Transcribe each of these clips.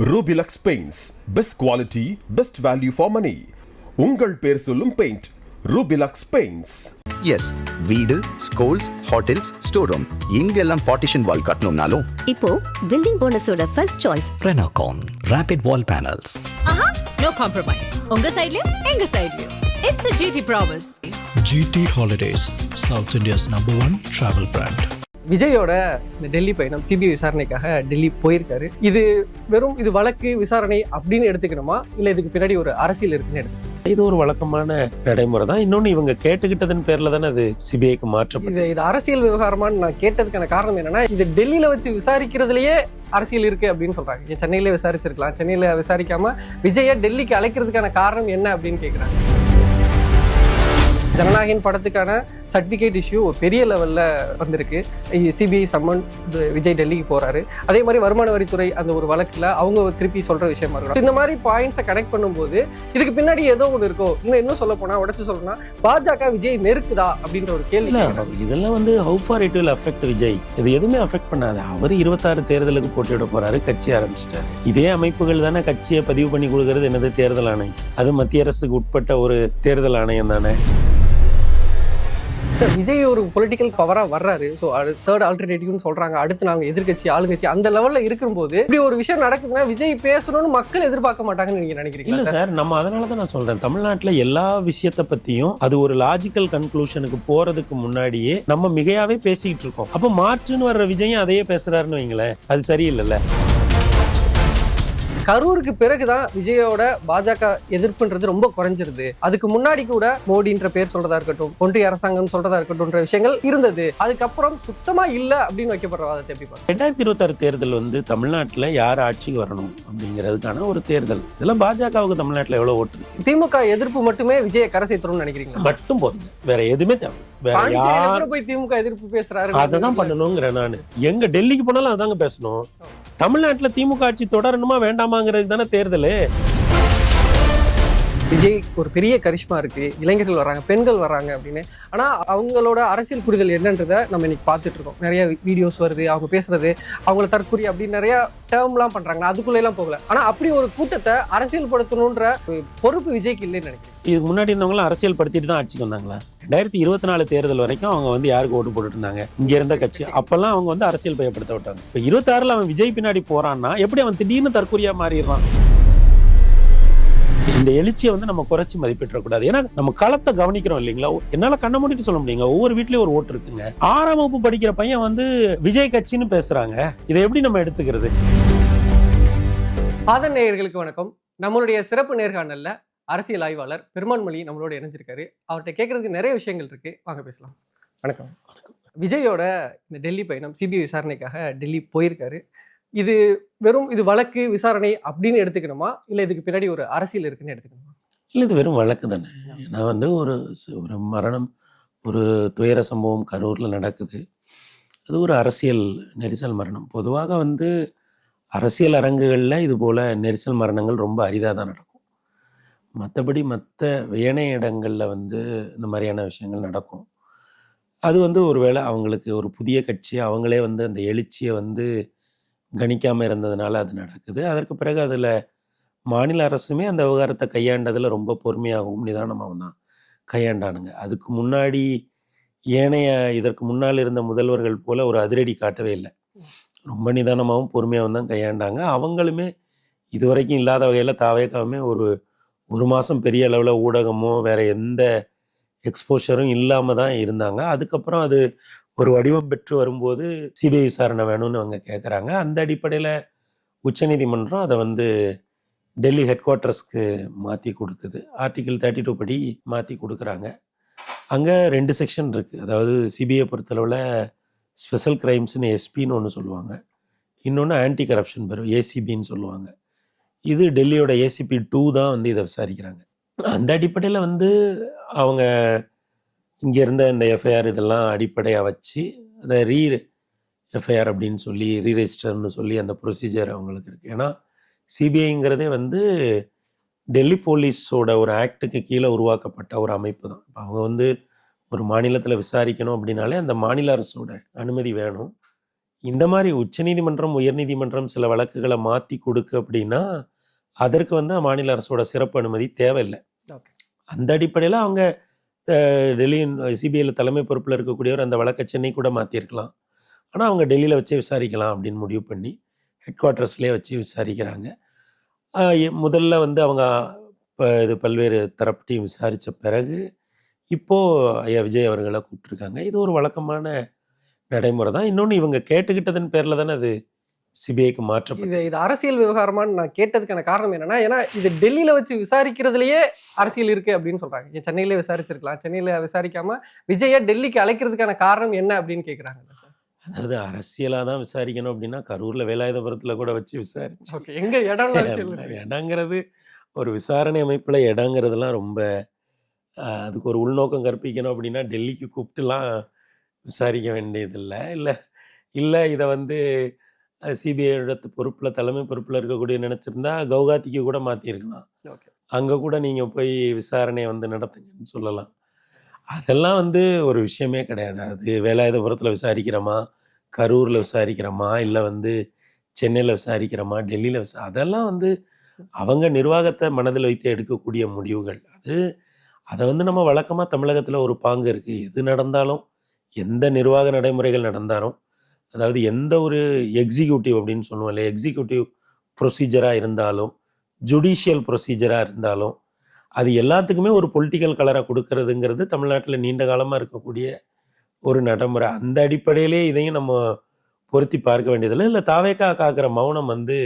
Rubilux Paints. Best quality, best value for money. உங்கள் பேர் சொல்லும் பெயிண்ட் Rubilux Paints. எஸ், வீடு, ஸ்கூல்ஸ், ஹோட்டல்ஸ், ஸ்டோர் ரூம் இங்கெல்லாம் partition wall கட்டணும்னாலும் இப்போ பில்டிங் போனஸோட first choice Renocon Rapid Wall Panels. ஆஹா, no compromise. உங்க சைடுலயும் எங்க சைடுலயும். It's a GT promise. GT Holidays, South India's #1 travel brand. விஜயோட இந்த டெல்லி பயணம் சிபிஐ விசாரணைக்காக டெல்லி போயிருக்காரு. இது வழக்கு விசாரணை அப்படின்னு எடுத்துக்கணுமா, இல்லை இதுக்கு பின்னாடி ஒரு அரசியல் இருக்குன்னு எடுத்துக்கணும்? இது ஒரு வழக்கமான நடைமுறை தான். இன்னொன்னு இவங்க கேட்டுக்கிட்டதன் பேர்ல தானே அது சிபிஐக்கு மாற்றப்பட்டது. இது அரசியல் விவகாரமானு நான் கேட்டதுக்கான காரணம் என்னன்னா, இது டெல்லியில வச்சு விசாரிக்கிறதுலயே அரசியல் இருக்கு அப்படின்னு சொல்றாங்க. சென்னையிலே விசாரிச்சிருக்கலாம், சென்னையில விசாரிக்காம விஜயை டெல்லிக்கு அழைக்கிறதுக்கான காரணம் என்ன அப்படின்னு கேட்குறாங்க. ஜனநாயகன் படத்துக்கான சர்டிஃபிகேட் இஷ்யூ ஒரு பெரிய லெவலில் வந்திருக்கு. சிபிஐ சம்மன் விஜய் டெல்லிக்கு போகிறாரு. அதே மாதிரி வருமான வரித்துறை அந்த ஒரு வழக்கில் அவங்க திருப்பி சொல்கிற விஷயமா இருக்கும். இந்த மாதிரி பாயிண்ட்ஸை கனெக்ட் பண்ணும்போது இதுக்கு பின்னாடி ஏதோ ஒன்று இருக்கோ. இன்னும் சொல்ல போனால் உடச்சு சொல்லணும்னா பாஜக விஜய் நெருக்குதா அப்படின்ற ஒரு கேள்வி. இதெல்லாம் வந்து how for it will affect Vijay? இது எதுவுமே அஃபெக்ட் பண்ணாது. அவர் 26 தேர்தலுக்கு போட்டியிட போறாரு, கட்சி ஆரம்பிச்சிட்டாரு. இதே அமைப்புகள் தானே கட்சியை பதிவு பண்ணி கொடுக்கறது. என்னது தேர்தல் ஆணையம்? அது மத்திய அரசுக்கு உட்பட்ட ஒரு தேர்தல் ஆணையம் தானே. சார், விஜய் ஒரு பொலிட்டிக்கல் பவராக வர்றாரு. ஸோ அது தேர்ட் ஆல்டர்னேட்டிவ்னு சொல்கிறாங்க. அடுத்து நாங்கள் எதிர்கட்சி ஆளுங்கட்சி அந்த லெவலில் இருக்கும்போது இப்படி ஒரு விஷயம் நடக்குதுன்னா விஜய் பேசணும்னு மக்கள் எதிர்பார்க்க மாட்டாங்கன்னு நீங்கள் நினைக்கிறீங்க? இல்லை சார், நம்ம அதனால தான் நான் சொல்கிறேன், தமிழ்நாட்டில் எல்லா விஷயத்தை பற்றியும் அது ஒரு லாஜிக்கல் கன்க்ளூஷனுக்கு போகிறதுக்கு முன்னாடியே நம்ம மிகையாவே பேசிக்கிட்டு இருக்கோம். அப்போ மாற்றுன்னு வர்ற விஜயும் அதையே பேசுகிறாருன்னு வைங்களேன், அது சரியில்லைல்ல. கரூருக்கு பிறகுதான் விஜயோட பாஜக எதிர்ப்புன்றது ரொம்ப குறைஞ்சிருது. அதுக்கு முன்னாடி கூட மோடின்ற பேர் சொல்றதா இருக்கட்டும், ஒன்றிய அரசாங்கம் சொல்றதா இருக்கட்டும்ன்ற விஷயங்கள் இருந்தது. அதுக்கப்புறம் சுத்தமா இல்ல அப்படின்னு வைக்கப்படுற வாதத்தை எப்படி பாருங்க? 2026 தேர்தல் வந்து தமிழ்நாட்டில் யார் ஆட்சிக்கு வரணும் அப்படிங்கிறதுக்கான ஒரு தேர்தல். இதெல்லாம் பாஜகவுக்கு தமிழ்நாட்டில் எவ்வளவு ஓட்டு இருக்கு? திமுக எதிர்ப்பு மட்டுமே விஜயை கரை சேர்த்தணும்னு நினைக்கிறீங்களா? மட்டும் போதுங்க, வேற எதுவுமே தேவை. போய் திமுக எதிர்ப்பு பேசுறாரு, அதான் பண்ணணுங்கிற. நானு எங்க டெல்லிக்கு போனாலும் அதாங்க பேசணும். தமிழ்நாட்டுல திமுக ஆட்சி தொடரணுமா வேண்டாமாங்கிறதுக்கு தானே தேர்தல். விஜய் ஒரு பெரிய கரிஷ்மா இருக்கு, இளைஞர்கள் வராங்க, பெண்கள் வராங்க அப்படின்னு. ஆனா அவங்களோட அரசியல் புரிதல் என்னன்றதை நம்ம இன்னைக்கு பார்த்துட்டு இருக்கோம். நிறைய வீடியோஸ் வருது, அவங்க பேசுறது, அவங்கள தற்கொலை அப்படின்னு நிறைய டேர்ம்லாம் பண்றாங்க. அதுக்குள்ள எல்லாம் போகல. ஆனா அப்படி ஒரு கூட்டத்தை அரசியல் படுத்தணும்ன்ற பொறுப்பு விஜய்க்கு இல்லைன்னு நினைக்கிறேன். இதுக்கு முன்னாடி இருந்தவங்களாம் அரசியல் படுத்திட்டு தான் ஆட்சிக்கு வந்தாங்களா? 2024 தேர்தல் வரைக்கும் அவங்க வந்து யாருக்கு ஓட்டு போட்டுட்டு இருந்தாங்க? இங்க இருந்த கட்சி. அப்பெல்லாம் அவங்க வந்து அரசியல் பயப்படுத்த விட்டாங்க. இப்ப 26ல் அவன் விஜய் பின்னாடி போறான்னா எப்படி அவன் திடீர்னு தற்கொலையா மாறிடுறான்? இந்த எழுச்சியை வந்து நம்ம குறைச்சி மதிப்பிடக்கூடாது. ஏன்னா நம்ம களத்தை கவனிக்கிறோம் இல்லைங்களா? என்னால கண்ண மூடிட்டு சொல்ல முடியுங்க, ஒவ்வொரு வீட்லயும் ஒரு ஓட்டு இருக்குங்க. 6ஆம் வகுப்பு படிக்கிற பையன் வந்து விஜய் கட்சின்னு பேசுறாங்க. இதை எப்படி நம்ம எடுத்துக்கிறது? ஆதன் நேயர்களுக்கு வணக்கம். நம்மளுடைய சிறப்பு நேர்காணல்ல அரசியல் ஆய்வாளர் பெருமான்மொழி நம்மளோட இணைஞ்சிருக்காரு. அவர்கிட்ட கேட்கறதுக்கு நிறைய விஷயங்கள் இருக்கு, வாங்க பேசலாம். வணக்கம். விஜயோட இந்த டெல்லி பயணம் சிபிஐ விசாரணைக்காக டெல்லி போயிருக்காரு. இது வழக்கு விசாரணை அப்படின்னு எடுத்துக்கணுமா, இல்லை இதுக்கு பின்னாடி ஒரு அரசியல் இருக்குன்னு எடுத்துக்கணுமா? இல்லை, இது வெறும் வழக்கு தானே. நான் வந்து ஒரு மரணம், ஒரு துயர சம்பவம் கரூரில் நடக்குது. அது ஒரு அரசியல் நெரிசல் மரணம். பொதுவாக வந்து அரசியல் அரங்குகளில் இது போல் நெரிசல் மரணங்கள் ரொம்ப அரிதாக தான் நடக்கும். மற்றபடி மற்ற ஏனைய இடங்களில் வந்து இந்த மாதிரியான விஷயங்கள் நடக்கும். அது வந்து ஒருவேளை அவங்களுக்கு ஒரு புதிய கட்சி, அவங்களே வந்து அந்த எழுச்சியை வந்து கணிக்காமல் இருந்ததுனால அது நடக்குது. அதற்கு பிறகு அதில் மாநில அரசுமே அந்த விவகாரத்தை கையாண்டதில் ரொம்ப பொறுமையாகவும் நிதானமாகவும் தான் கையாண்டானுங்க. அதுக்கு முன்னாடி இதற்கு முன்னால் இருந்த முதல்வர்கள் போல் ஒரு அதிரடி காட்டவே இல்லை. ரொம்ப நிதானமாகவும் பொறுமையாகவும் தான் கையாண்டாங்க. அவங்களுமே இதுவரைக்கும் இல்லாத வகையில் தாவேக்காவுமே ஒரு மாதம் பெரிய அளவில் ஊடகமோ வேறு எந்த எக்ஸ்போஷரும் இல்லாமல் தான் இருந்தாங்க. அதுக்கப்புறம் அது ஒரு வடிவம் பெற்று வரும்போது சிபிஐ விசாரணை வேணும்னு அவங்க கேட்குறாங்க. அந்த அடிப்படையில் உச்சநீதிமன்றம் அதை வந்து டெல்லி ஹெட் குவார்ட்டர்ஸ்க்கு மாற்றி கொடுக்குது. ஆர்டிகிள் 32 படி மாற்றி கொடுக்குறாங்க. அங்கே 2 செக்ஷன் இருக்குது. அதாவது சிபிஐ பொறுத்தளவில் ஸ்பெஷல் கிரைம்ஸ்னு எஸ்பின்னு ஒன்று சொல்லுவாங்க, இன்னொன்று ஆன்டி கரப்ஷன் பியூரோ ஏசிபின்னு சொல்லுவாங்க. இது டெல்லியோட ஏசிபி 2 தான் வந்து இதை விசாரிக்கிறாங்க. அந்த அடிப்படையில் வந்து அவங்க இங்கே இருந்த இந்த எஃப்ஐஆர் இதெல்லாம் அடிப்படையாக வச்சு அதை எஃப்ஐஆர் அப்படின்னு சொல்லி ரீரெஜிஸ்டர்னு சொல்லி அந்த ப்ரொசீஜர் அவங்களுக்கு இருக்குது. ஏன்னா சிபிஐங்கிறதே வந்து டெல்லி போலீஸோட ஒரு ஆக்டுக்கு கீழே உருவாக்கப்பட்ட ஒரு அமைப்பு தான். இப்போ அவங்க வந்து ஒரு மாநிலத்தில் விசாரிக்கணும் அப்படின்னாலே அந்த மாநில அரசோட அனுமதி வேணும். இந்த மாதிரி உச்சநீதிமன்றம், உயர்நீதிமன்றம் சில வழக்குகளை மாற்றி கொடுக்கு அப்படின்னா அதற்கு வந்து மாநில அரசோட சிறப்பு அனுமதி தேவையில்லை. ஓகே. அந்த அடிப்படையில் அவங்க டெல்லி சிபிஐயில் தலைமை பொறுப்பில் இருக்கக்கூடியவர் அந்த வழக்கை சென்னை கூட மாற்றிருக்கலாம். ஆனால் அவங்க டெல்லியில் வச்சே விசாரிக்கலாம் அப்படின்னு முடிவு பண்ணி ஹெட் குவார்ட்டர்ஸ்லேயே வச்சு விசாரிக்கிறாங்க. முதல்ல வந்து அவங்க இது பல்வேறு தரப்பையும் விசாரித்த பிறகு இப்போது ஐயா விஜய் அவர்களை கூப்பிட்டுருக்காங்க. இது ஒரு வழக்கமான நடைமுறை தான். இன்னொன்று இவங்க கேட்டுக்கிட்டதன் பேரில் தானே அது சிபிஐக்கு மாற்றப்படும். இது அரசியல் விவகாரமான்னு நான் கேட்டதுக்கான காரணம் என்னன்னா, ஏன்னா இது டெல்லியில வச்சு விசாரிக்கிறதுலயே அரசியல் இருக்கு அப்படின்னு சொல்றாங்க. ஏன் சென்னையிலே விசாரிச்சிருக்கலாம், சென்னையில விசாரிக்காம விஜயை டெல்லிக்கு அழைக்கிறதுக்கான காரணம் என்ன அப்படின்னு கேட்குறாங்க சார். அதாவது அரசியலாக தான் விசாரிக்கணும் அப்படின்னா கரூரில் வேலாயுதபுரத்தில் கூட வச்சு விசாரிச்சு ஓகே, எங்க இடம்னு அரசியல் இருக்கு. இடங்கிறது ஒரு விசாரணை அமைப்பில் இடங்கிறதுலாம் ரொம்ப அதுக்கு ஒரு உள்நோக்கம் கற்பிக்கணும் அப்படின்னா டெல்லிக்கு கூப்பிட்டுலாம் விசாரிக்க வேண்டியதில்லை. இல்லை இதை வந்து சிபிஐயோட பொறுப்பில் தலைமை பொறுப்பில் இருக்கக்கூடிய நினச்சிருந்தா கவுகாத்திக்கு கூட மாற்றிருக்கலாம். ஓகே. அங்கே கூட நீங்கள் போய் விசாரணையை வந்து நடத்துங்கன்னு சொல்லலாம். அதெல்லாம் வந்து ஒரு விஷயமே கிடையாது. அது வேலாயுதபுரத்தில் விசாரிக்கிறோமா, கரூரில் விசாரிக்கிறோமா, இல்லை வந்து சென்னையில் விசாரிக்கிறோமா, டெல்லியில் அதெல்லாம் வந்து அவங்க நிர்வாகத்தை மனதில் வைத்து எடுக்கக்கூடிய முடிவுகள். அதை வந்து நம்ம வழக்கமாக தமிழகத்தில் ஒரு பாங்கு இருக்குது. எது நடந்தாலும், எந்த நிர்வாக நடைமுறைகள் நடந்தாலும், அதாவது எந்த ஒரு எக்ஸிக்யூட்டிவ் அப்படின்னு சொல்லுவோம் இல்லை, எக்ஸிக்யூட்டிவ் ப்ரொசீஜராக இருந்தாலும், ஜுடிஷியல் ப்ரொசீஜராக இருந்தாலும், அது எல்லாத்துக்குமே ஒரு பொலிட்டிக்கல் கலரை கொடுக்கறதுங்கிறது தமிழ்நாட்டில் நீண்ட காலமாக இருக்கக்கூடிய ஒரு நடைமுறை. அந்த அடிப்படையிலே இதையும் நம்ம பொருத்தி பார்க்க வேண்டியதில்லை. இல்லை தாவேக்கா காக்கிற மௌனம் வந்து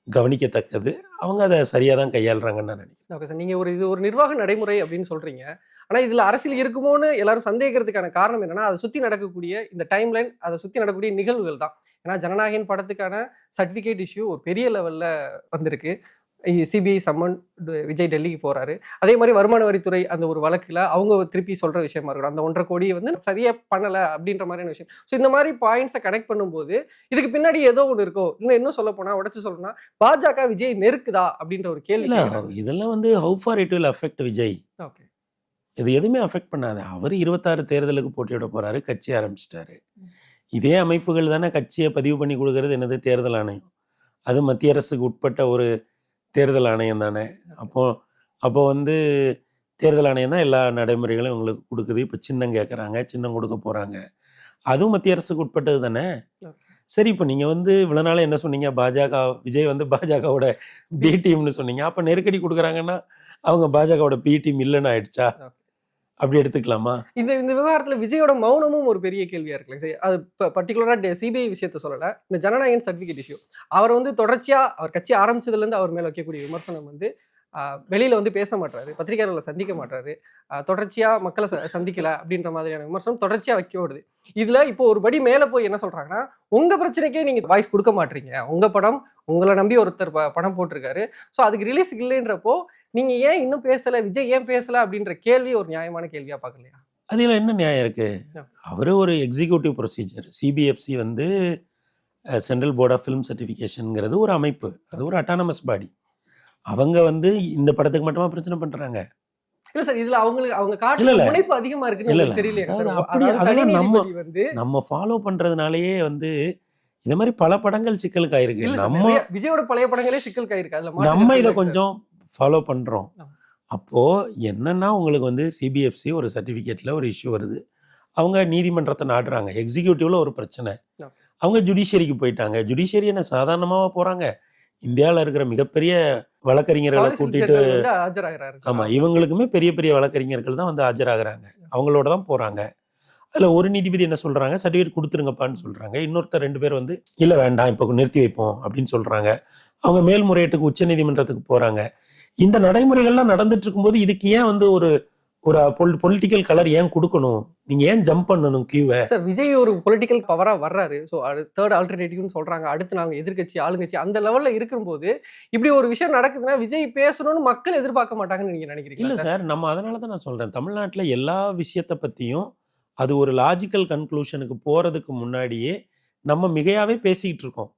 கவனிக்கத்தக்கது. அவங்க அதை சரியாக தான் கையாளுறாங்கன்னு நான் நினைக்கிறேன். ஓகே சார், நீங்கள் இது ஒரு நிர்வாக நடைமுறை அப்படின்னு சொல்கிறீங்க. ஆனால் இதில் அரசியல் இருக்குமோன்னு எல்லாரும் சந்தேகிக்கிறதுக்கான காரணம் என்னன்னா, அதை சுற்றி நடக்கக்கூடிய இந்த டைம்லைன், அதை சுற்றி நடக்கக்கூடிய நிகழ்வுகள் தான். ஏன்னா ஜனநாயகன் படத்துக்கான சர்டிஃபிகேட் இஷ்யூ ஒரு பெரிய லெவலில் வந்திருக்கு. சிபிஐ சம்மன் விஜய் டெல்லிக்கு போகிறாரு. அதே மாதிரி வருமான வரித்துறை அந்த ஒரு வழக்கில் அவங்க திருப்பி சொல்கிற விஷயமா இருக்கணும், அந்த 1.5 கோடியை வந்து சரியாக பண்ணலை அப்படின்ற மாதிரியான விஷயம். ஸோ இந்த மாதிரி பாயிண்ட்ஸை கனெக்ட் பண்ணும்போது இதுக்கு பின்னாடி ஏதோ ஒன்று இருக்கோ, இன்னும் சொல்ல போனால் உடச்சு சொல்லணும்னா பாஜக விஜய் நெருக்குதா அப்படின்ற ஒரு கேள்வி. இதெல்லாம் வந்து how for it will affect Vijay? Okay, இது எதுவுமே அஃபெக்ட் பண்ணாது. அவர் 26 தேர்தலுக்கு போட்டியிட போகிறாரு, கட்சி ஆரம்பிச்சிட்டாரு. இதே அமைப்புகள் தானே கட்சியை பதிவு பண்ணி கொடுக்கறது என்னது, தேர்தல் ஆணையம். அது மத்திய அரசுக்கு உட்பட்ட ஒரு தேர்தல் ஆணையம் தானே. அப்போ வந்து தேர்தல் ஆணையம் தான் எல்லா நடைமுறைகளும் இவங்களுக்கு கொடுக்குது. இப்போ சின்னம் கேட்குறாங்க, சின்னம் கொடுக்க போகிறாங்க, அதுவும் மத்திய அரசுக்கு உட்பட்டது தானே. சரி, இப்போ நீங்கள் வந்து இவ்வளோ நாள் என்ன சொன்னீங்க, விஜய் வந்து பாஜகவோட பி டீம்னு சொன்னீங்க. அப்போ நெருக்கடி கொடுக்குறாங்கன்னா அவங்க பாஜகவோட பி டீம் இல்லைன்னு ஆயிடுச்சா? அப்படி எடுத்துக்கலாமா? இந்த விவகாரத்தில் விஜயோட மௌனமும் ஒரு பெரிய கேள்வியாக இருக்குல்ல சார். அது இப்போ பர்டிகுலராக சிபிஐ விஷயத்தை சொல்லலை, இந்த ஜனநாயகன் சர்டிஃபிகேட் இஷ்யூ அவர் வந்து தொடர்ச்சியாக அவர் கட்சி ஆரம்பிச்சதுலேருந்து அவர் மேலே வைக்கக்கூடிய விமர்சனம் வந்து வெளியில் வந்து பேச மாட்டாரு, பத்திரிகையாளர்களை சந்திக்க மாட்டாரு, தொடர்ச்சியாக மக்களை சந்திக்கலை அப்படின்ற மாதிரியான விமர்சனம் தொடர்ச்சியாக வைக்க விடுது. இதில் இப்போ ஒரு படி மேலே போய் என்ன சொல்கிறாங்கன்னா, உங்கள் பிரச்சனைக்கே நீங்கள் வாய்ஸ் கொடுக்க மாட்டீங்க, உங்கள் படம் உங்களை நம்பி ஒருத்தர் படம் போட்டிருக்காரு, ஸோ அதுக்கு ரிலீஸ் இல்லைன்றப்போ நீங்கள் ஏன் இன்னும் பேசலை, விஜய் ஏன் பேசலை அப்படின்ற கேள்வி ஒரு நியாயமான கேள்வியாக பார்க்கலையா? அதில் என்ன நியாயம் இருக்குது? அவர் ஒரு எக்ஸிக்யூட்டிவ் ப்ரொசீஜர். சிபிஎஃப்சி வந்து சென்ட்ரல் போர்ட் ஆஃப் ஃபிலிம் சர்டிஃபிகேஷனுங்கிறது ஒரு அமைப்பு, அது ஒரு அட்டானமஸ் பாடி. அவங்க வந்து இந்த படத்துக்கு மட்டுமா பிரச்சனை பண்றாங்க? இல்ல சார், இதுல அவங்க காட்டுற முனைப்பு அதிகமா இருக்குன்னு தெரியல. அப்படி அதெல்லாம் நம்ம ஃபாலோ பண்றதுனாலயே வந்து இந்த மாதிரி பல படங்கள் சிக்கலுக்கு ஆயிருக்கு. நம்ம விஜயோட பழைய படங்களே சிக்கலுக்கு ஆயிருக்கு. அதுல நம்ம இதை கொஞ்சம் ஃபாலோ பண்றோம். அப்போ என்னன்னா, உங்களுக்கு வந்து சிபிஎஃப்சி ஒரு சர்டிஃபிகேட்ல ஒரு இஷ்யூ வருது, அவங்க நீதிமன்றத்தை நாடுறாங்க. எக்ஸிக்யூட்டிவ்ல ஒரு பிரச்சனை, அவங்க ஜுடிஷியரிக்கு போயிட்டாங்க. ஜுடிஷியரி என்ன சாதாரணமாக போறாங்க? இந்தியாவில் இருக்கிற மிகப்பெரிய வழக்கறிஞர்களை கூட்டிட்டு, ஆமாம், இவங்களுக்குமே பெரிய பெரிய வழக்கறிஞர்கள் தான் வந்து ஆஜராகிறாங்க, அவங்களோட தான் போகிறாங்க. அதில் ஒரு நீதிபதி என்ன சொல்கிறாங்க, சர்டிஃபிகேட் கொடுத்துருங்கப்பான்னு சொல்கிறாங்க. இன்னொருத்தர் 2 பேர் வந்து இல்லை வேண்டாம் இப்போ நிறுத்தி வைப்போம் அப்படின்னு சொல்கிறாங்க. அவங்க மேல்முறையீட்டுக்கு உச்ச நீதிமன்றத்துக்கு போகிறாங்க. இந்த நடைமுறைகள்லாம் நடந்துட்டு இருக்கும்போது இதுக்கு ஏன் வந்து ஒரு பொலிட்டிக்கல் கலர் ஏன் கொடுக்கணும்? நீங்க ஏன் ஜம்ப் பண்ணணும் கியூவை? சார், விஜய் ஒரு பொலிட்டிக்கல் பவரா வர்றாரு, ஸோ அது தேர்ட் ஆல்டர்னேட்டிவ்னு சொல்றாங்க. அடுத்து நாங்கள் எதிர்கட்சி ஆளுங்கட்சி அந்த லெவல்ல இருக்கும்போது இப்படி ஒரு விஷயம் நடக்குதுன்னா விஜய் பேசணும்னு மக்கள் எதிர்பார்க்க மாட்டாங்கன்னு நீங்க நினைக்கிறீங்க? இல்லை சார், நம்ம அதனால தான் நான் சொல்றேன், தமிழ்நாட்டில் எல்லா விஷயத்தை பற்றியும் அது ஒரு லாஜிக்கல் கன்க்ளூஷனுக்கு போறதுக்கு முன்னாடியே நம்ம மிகையாவே பேசிக்கிட்டு இருக்கோம்.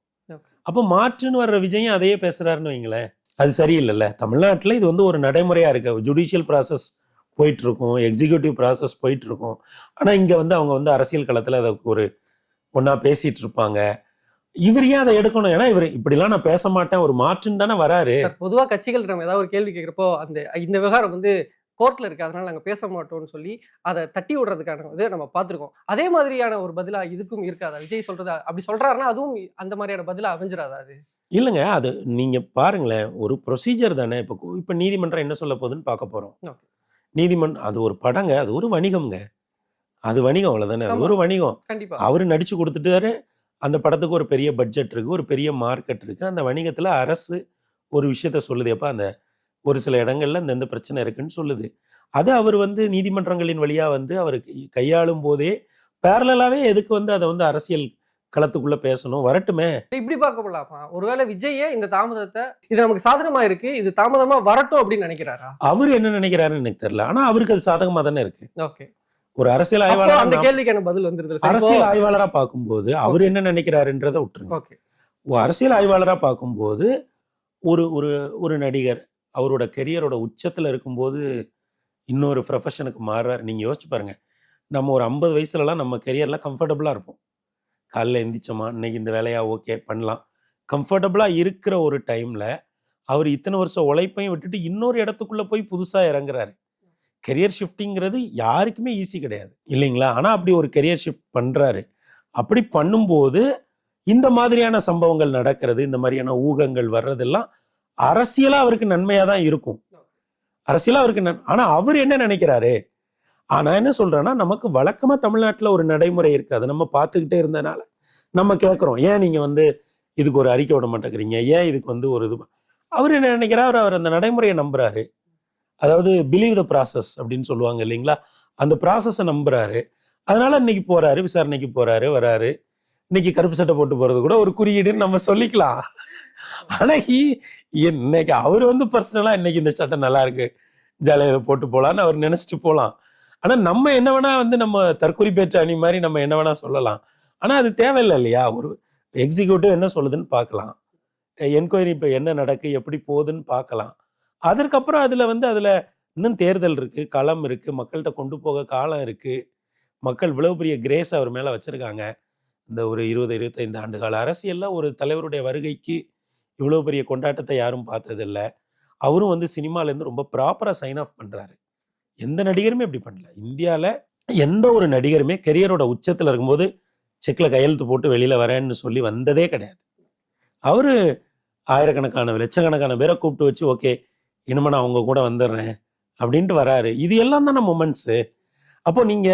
அப்போ மாற்றுன்னு வர்ற விஜயும் அதையே பேசுறாருன்னு வைங்களேன், அது சரியில்லைல்ல. தமிழ்நாட்டில் இது வந்து ஒரு நடைமுறையா இருக்கு. ஜுடிஷியல் ப்ராசஸ் போயிட்டுருக்கும், எக்ஸிக்யூட்டிவ் ப்ராசஸ் போயிட்டுருக்கும். ஆனால் இங்கே வந்து அவங்க வந்து அரசியல் களத்தில் அதை ஒரு ஒன்றா பேசிகிட்டு இருப்பாங்க. இவர் ஏன் அதை எடுக்கணும்? ஏன்னா இவர் இப்படிலாம் நான் பேச மாட்டேன், ஒரு மாற்றுன்னு தானே வராரு. பொதுவாக கட்சிகள் நம்ம ஏதாவது ஒரு கேள்வி கேட்குறப்போ இந்த விவகாரம் வந்து கோர்ட்டில் இருக்குது, அதனால நாங்கள் பேச மாட்டோம்னு சொல்லி அதை தட்டி விடுறதுக்கான இது நம்ம பார்த்துருக்கோம். அதே மாதிரியான ஒரு பதிலாக இதுக்கும் இருக்காதா? விஜய் சொல்கிறது அப்படி சொல்கிறாருன்னா அதுவும் அந்த மாதிரியான பதிலாக அமைஞ்சிடாதா? அது இல்லைங்க, அது நீங்கள் பாருங்களேன், ஒரு ப்ரொசீஜர் தானே. இப்போ நீதிமன்றம் என்ன சொல்ல போகுதுன்னு பார்க்க போகிறோம். நீதிமன்றம் அது ஒரு படங்க, அது ஒரு வணிகம்ங்க. அது வணிகம், அவ்வளோதானே. அது ஒரு வணிகம். கண்டிப்பாக அவர் நடித்து கொடுத்துட்டாரு. அந்த படத்துக்கு ஒரு பெரிய பட்ஜெட் இருக்குது, ஒரு பெரிய மார்க்கெட் இருக்குது. அந்த வணிகத்தில் அரசு ஒரு விஷயத்த சொல்லுது, எப்போ அந்த ஒரு சில இடங்கள்ல இந்த பிரச்சனை இருக்குன்னு சொல்லுது. அது அவர் வந்து நீதிமன்றங்களின் வழியாக வந்து அவர் கையாளும் போதே பேரலாவே எதுக்கு வந்து அதை வந்து அரசியல் களத்துக்குள்ள பேசணும்? வரட்டுமே. இப்படி பார்க்க போலாமா? ஒருவேளை விஜயே இந்த தாமதத்தை இது நமக்கு சாதகமா இருக்கு, இது தாமதமா வரட்டும் அப்படின்னு நினைக்கிறாரா? அவர் என்ன நினைக்கிறாருன்னு எனக்கு தெரியல. ஆனா அவருக்கு அது சாதகமா தானே இருக்கு. ஓகே, ஒரு அரசியல் ஆய்வாளர் அந்த கேள்விக்கான பதில் வந்துருது. அரசியல் ஆய்வாளரா பார்க்கும்போது அவர் என்ன நினைக்கிறாருன்றதை விட்டுருங்க. ஓகே, அரசியல் ஆய்வாளரா பார்க்கும்போது ஒரு ஒரு ஒரு நடிகர் அவரோட கெரியரோட உச்சத்துல இருக்கும்போது இன்னொரு ப்ரொஃபஷனுக்கு மாறுறாரு. நீங்க யோசிச்சு பாருங்க, நம்ம ஒரு 50 வயசுலலாம் நம்ம கெரியர்ல கம்ஃபர்டபுளா இருப்போம். காலைல எந்திரிச்சோமா, இன்னைக்கு இந்த வேலையா, ஓகே பண்ணலாம், கம்ஃபர்டபுளா இருக்கிற ஒரு டைம்ல அவர் இத்தனை வருஷம் உழைப்பையும் விட்டுட்டு இன்னொரு இடத்துக்குள்ள போய் புதுசா இறங்குறாரு. கெரியர் ஷிஃப்டிங்கிறது யாருக்குமே ஈஸி கிடையாது இல்லைங்களா? ஆனா அப்படி ஒரு கெரியர் ஷிஃப்ட் பண்றாரு. அப்படி பண்ணும்போது இந்த மாதிரியான சம்பவங்கள் நடக்கிறது, இந்த மாதிரியான ஊகங்கள் வர்றதெல்லாம் அரசியலா அவருக்கு நன்மையா தான் இருக்கும். அரசியலா அவருக்கு ஆனா அவர் என்ன நினைக்கிறாரு? ஆனா என்ன சொல்றேன்னா, நமக்கு வழக்கமா தமிழ்நாட்டுல ஒரு நடைமுறை இருக்கு, அதை நம்ம பார்த்துக்கிட்டே இருந்தனால நம்ம கேட்கிறோம், ஏன் நீங்க வந்து இதுக்கு ஒரு அறிக்கை விட மாட்டேங்கிறீங்க, ஏன் இதுக்கு வந்து ஒரு இது. அவர் என்ன நினைக்கிறாரு? அவர் அந்த நடைமுறையை நம்புறாரு. அதாவது பிலீவ் த ப்ராசஸ் அப்படின்னு சொல்லுவாங்க இல்லைங்களா? அந்த ப்ராசஸை நம்புறாரு. அதனால இன்னைக்கு போறாரு, விசாரணைக்கு போறாரு, வராரு. இன்னைக்கு கருப்பு சட்டை போட்டு போறது கூட ஒரு குறியீடுன்னு நம்ம சொல்லிக்கலாம். ஆனா இன்னைக்கு அவர் வந்து பர்சனலா இன்னைக்கு இந்த சட்டை நல்லா இருக்கு, ஜாலியாக போட்டு போலான்னு அவர் நினைச்சிட்டு போகலாம். ஆனா நம்ம என்ன வேணா வந்து நம்ம தற்கொலை பேச்சு அணி மாதிரி நம்ம என்ன வேணா சொல்லலாம். ஆனா அது தேவையில்லை இல்லையா? ஒரு எக்ஸிக்யூட்டிவ் என்ன சொல்லுதுன்னு பார்க்கலாம், என்கொயரி இப்போ என்ன நடக்கு, எப்படி போகுதுன்னு பார்க்கலாம். அதற்கப்புறம் அதுல இன்னும் தேர்தல் இருக்கு, களம் இருக்கு, மக்கள்கிட்ட கொண்டு போக காலம் இருக்கு. மக்கள் இவ்வளவு பெரிய கிரேஸ் அவர் மேல வச்சிருக்காங்க. இந்த ஒரு 20-25 ஆண்டு கால அரசியல்ல ஒரு தலைவருடைய வருகைக்கு இவ்வளவு பெரிய கொண்டாட்டத்தை யாரும் பார்த்ததில்லை. அவரும் வந்து சினிமாலேருந்து ரொம்ப ப்ராப்பரா சைன் ஆஃப் பண்றாரு. எந்த நடிகருமே இப்படி பண்ணல. இந்தியாவில் எந்த ஒரு நடிகருமே கெரியரோட உச்சத்தில் இருக்கும்போது செக்கில் கையெழுத்து போட்டு வெளியில வரேன்னு சொல்லி வந்ததே கிடையாது. அவரு ஆயிரக்கணக்கான லட்சக்கணக்கான பேரை கூப்பிட்டு வச்சு, ஓகே இனிமே நான் அவங்க கூட வந்துடுறேன் அப்படின்ட்டு வராரு. இது எல்லாம் தானே மொமெண்ட்ஸு. அப்போ நீங்க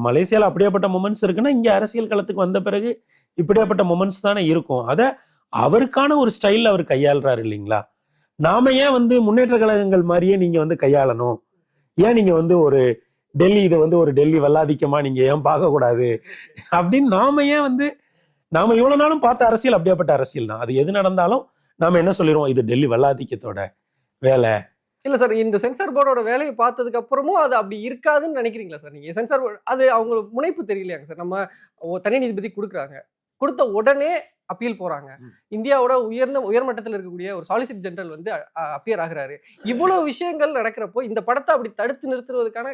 மலேசியாவில் அப்படியேப்பட்ட மொமெண்ட்ஸ் இருக்குன்னா, இங்கே அரசியல் களத்துக்கு வந்த பிறகு இப்படியாப்பட்ட மொமெண்ட்ஸ் தானே இருக்கும். அதை அவருக்கான ஒரு ஸ்டைலில் அவர் கையாளுறாரு இல்லைங்களா? நாம ஏன் வந்து முன்னேற்ற கழகங்கள் மாதிரியே நீங்க வந்து கையாளணும்? ஏன் நீங்க வந்து ஒரு டெல்லி இதை வந்து ஒரு டெல்லி வல்லாதிக்கமா நீங்க ஏன் பார்க்கக்கூடாது அப்படின்னு நாம இவ்வளவு நாளும் பார்த்த அரசியல் அப்படியாப்பட்ட அரசியல் தான். அது எது நடந்தாலும் நாம என்ன சொல்லிடுவோம், இது டெல்லி வல்லாதிக்கத்தோட வேலை. இல்ல சார், இந்த சென்சார் போர்டோட வேலையை பார்த்ததுக்கு அப்புறமும் அது அப்படி இருக்காதுன்னு நினைக்கிறீங்களா சார் நீங்க? சென்சார் போர்டு அது அவங்களுக்கு முனைப்பு தெரியலையாங்க சார்? நம்ம தனி நீதிபதி கொடுக்குறாங்க, கொடுத்த உடனே அப்பீல் போறாங்க. இந்தியாவோட உயர்மட்டத்தில் இருக்கக்கூடிய ஒரு சாலிசிட்டர் ஜெனரல் வந்து அப்பியர் ஆகுறாரு. இவ்வளவு விஷயங்கள் நடக்கிறப்போ இந்த படத்தை அப்படி தடுத்து நிறுத்துறதுக்கான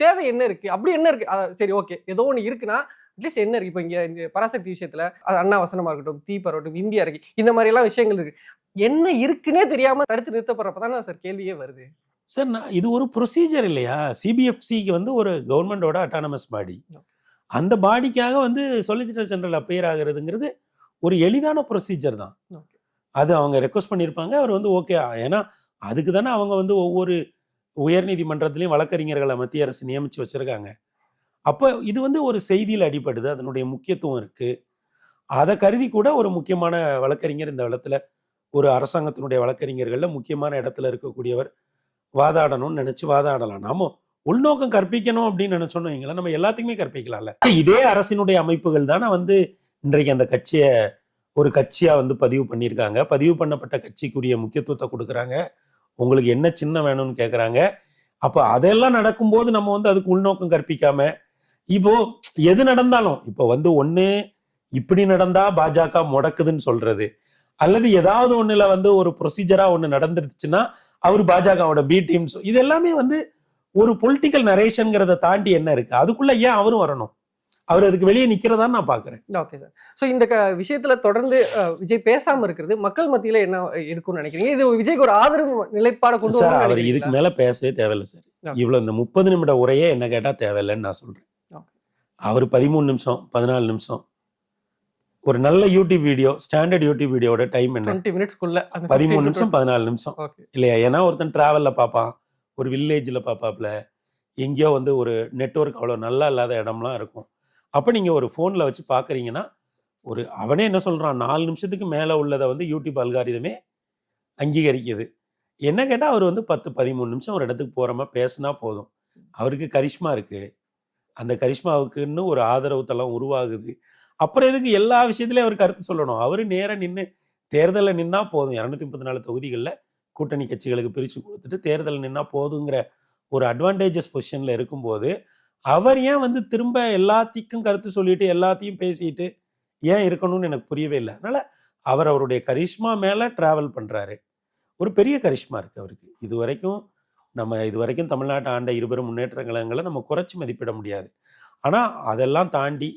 தேவை என்ன இருக்கு? அப்படி என்ன இருக்கு? சரி, ஓகே, ஏதோ ஒன்று இருக்குன்னா அட்லீஸ்ட் என்ன இருக்கு? இப்போ இங்க இந்த பராசக்தி விஷயத்துல அண்ணா வசனமா இருக்கட்டும், தீபா இருக்கட்டும், இந்தியா இருக்கு, இந்த மாதிரி எல்லாம் விஷயங்கள் இருக்கு. என்ன இருக்குன்னே தெரியாம தடுத்து நிறுத்தப்படுறப்பதான் சார் கேள்வியே வருது. சார், இது ஒரு ப்ரொசீஜர் இல்லையா? சிபிஎஃப்சிக்கு வந்து ஒரு கவர்மெண்டோட அட்டானமஸ் பாடி. அந்த பாடிக்காக வந்து சொலிசிட்டர் ஜெனரல் அப்பீர் ஆகுறதுங்கிறது ஒரு எளிதான ப்ரொசீஜர் தான். அது அவங்க ரெக்வஸ்ட் பண்ணியிருப்பாங்க, அவர் வந்து ஓகே. ஏன்னா அதுக்கு தானே அவங்க வந்து ஒவ்வொரு உயர்நீதிமன்றத்திலையும் வழக்கறிஞர்களை மத்திய அரசு நியமித்து வச்சுருக்காங்க. அப்போ இது வந்து ஒரு செய்தியில் அடிபடுது, அதனுடைய முக்கியத்துவம் இருக்குது. அதை கருதி கூட ஒரு முக்கியமான வழக்கறிஞர் இந்த இடத்துல, ஒரு அரசாங்கத்தினுடைய வழக்கறிஞர்களில் முக்கியமான இடத்துல இருக்கக்கூடியவர் வாதாடணும்னு நினச்சி வாதாடலாம். நாம உள்நோக்கம் கற்பிக்கணும் அப்படின்னு நினைச்சோன்னு வைங்களேன், நம்ம எல்லாத்துக்குமே கற்பிக்கலாம்ல. இதே அரசினுடைய அமைப்புகள் தானே வந்து இன்றைக்கு அந்த கட்சியை ஒரு கட்சியா வந்து பதிவு பண்ணியிருக்காங்க. பதிவு பண்ணப்பட்ட கட்சிக்குரிய முக்கியத்துவத்தை கொடுக்குறாங்க. உங்களுக்கு என்ன சின்னம் வேணும்னு கேட்குறாங்க. அப்போ அதெல்லாம் நடக்கும்போது நம்ம வந்து அதுக்கு உள்நோக்கம் கற்பிக்காம, இப்போ எது நடந்தாலும் இப்போ வந்து ஒன்று இப்படி நடந்தா பாஜக முடக்குதுன்னு சொல்றது, அல்லது ஏதாவது ஒண்ணுல வந்து ஒரு ப்ரொசீஜரா ஒன்று நடந்துருச்சுன்னா அவர் பாஜகவோட பி டீம், இது எல்லாமே வந்து ஒரு பொலிட்டிக்கல் நரேஷன்ங்கிறத தாண்டி என்ன இருக்கு? அதுக்குள்ள ஏன் அவரும் வரணும்? அவர் அதுக்கு வெளியே நிக்கிறதா நான் பாக்குறேன். Okay sir. ஸோ இந்த விஷயத்துல தொடர்ந்து விஜய் பேசாம இருக்கிறது மக்கள் மத்தியில என்ன இருக்கும்னு நினைக்கிறீங்க? இது விஜய்க்கு ஒரு ஆதரவு நிலைப்பாட கொண்டு சார் வரணும்னு அவர் இதுக்கு நினைக்கிறீங்களா? மேல பேசவே தேவையில்லை சார். இவ்வளவு இந்த 30 நிமிட உரையே என்ன கேட்டா தேவையில்லைன்னு நான் சொல்றேன். அவர் 13 நிமிஷம் 14 நிமிஷம் ஒரு நல்ல யூடியூப் வீடியோ, ஸ்டாண்டர்ட் யூடியூப் வீடியோட டைம் என்ன? 20 மினிட்ஸ்க்குள்ள 13 நிமிஷம் 14 நிமிஷம் ஓகே. இல்லையா? ஏன்னா ஒருத்தன் டிராவல்ல பார்ப்பான், ஒரு வில்லேஜில் பார்ப்பாப்புல, எங்கேயோ வந்து ஒரு நெட்வொர்க் அவ்வளோ நல்லா இல்லாத இடம்லாம் இருக்கும். அப்போ நீங்கள் ஒரு ஃபோனில் வச்சு பார்க்குறீங்கன்னா ஒரு அவனே என்ன சொல்கிறான், 4 நிமிஷத்துக்கு மேலே உள்ளதை வந்து யூடியூப் அல்காரிதமே அங்கீகரிக்குது. என்ன கேட்டால் அவர் வந்து 10-13 நிமிஷம் ஒரு இடத்துக்கு போகிறோமா பேசுனா போதும். அவருக்கு கரிஷ்மா இருக்குது. அந்த கரிஷ்மாவுக்குன்னு ஒரு ஆதரவு தளம் உருவாகுது. அப்புறம் எதுக்கு எல்லா விஷயத்துலையும் அவர் கருத்து சொல்லணும்? அவர் நேராக நின்று தேர்தலில் நின்னா போதும். 234 தொகுதிகளில் கூட்டணி கட்சிகளுக்கு பிரித்து கொடுத்துட்டு தேர்தலில் நின்னா போதுங்கிற ஒரு அட்வான்டேஜஸ் பொசிஷனில் இருக்கும்போது அவர் ஏன் வந்து திரும்ப எல்லாத்தையும் கருத்து சொல்லிட்டு எல்லாத்தையும் பேசிட்டு ஏன் இருக்கணும்னு எனக்கு புரியவே இல்லை. அதனால் அவருடைய கரிஷ்மா மேலே ட்ராவல் பண்ணுறாரு. ஒரு பெரிய கரிஷ்மா இருக்குது அவருக்கு. இதுவரைக்கும் தமிழ்நாட்டை ஆண்ட இருபெரும் முன்னேற்ற கழகங்களை நம்ம குறைச்சி மதிப்பிட முடியாது. ஆனால் அதெல்லாம் தாண்டி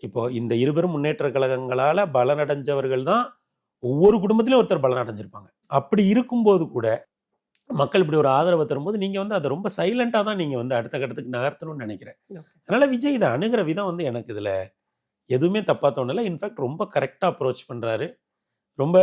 இப்போ இந்த இருபெரும் முன்னேற்ற கழகங்களால் பலனடைஞ்சவர்கள் தான் ஒவ்வொரு குடும்பத்திலையும் ஒருத்தர் பலனடைஞ்சிருப்பாங்க. அப்படி இருக்கும்போது கூட மக்கள் இப்படி ஒரு ஆதரவை தரும்போது நீங்கள் வந்து அதை ரொம்ப சைலண்ட்டாக தான் நீங்கள் வந்து அடுத்த கட்டத்துக்கு நகர்த்தணும்னு நினைக்கிறேன். அதனால் விஜய் இதை அணுகிற விதம் வந்து எனக்கு இதில் எதுவுமே தப்பாக தோணலை. இன்ஃபேக்ட் ரொம்ப கரெக்டாக அப்ரோச் பண்ணுறாரு. ரொம்ப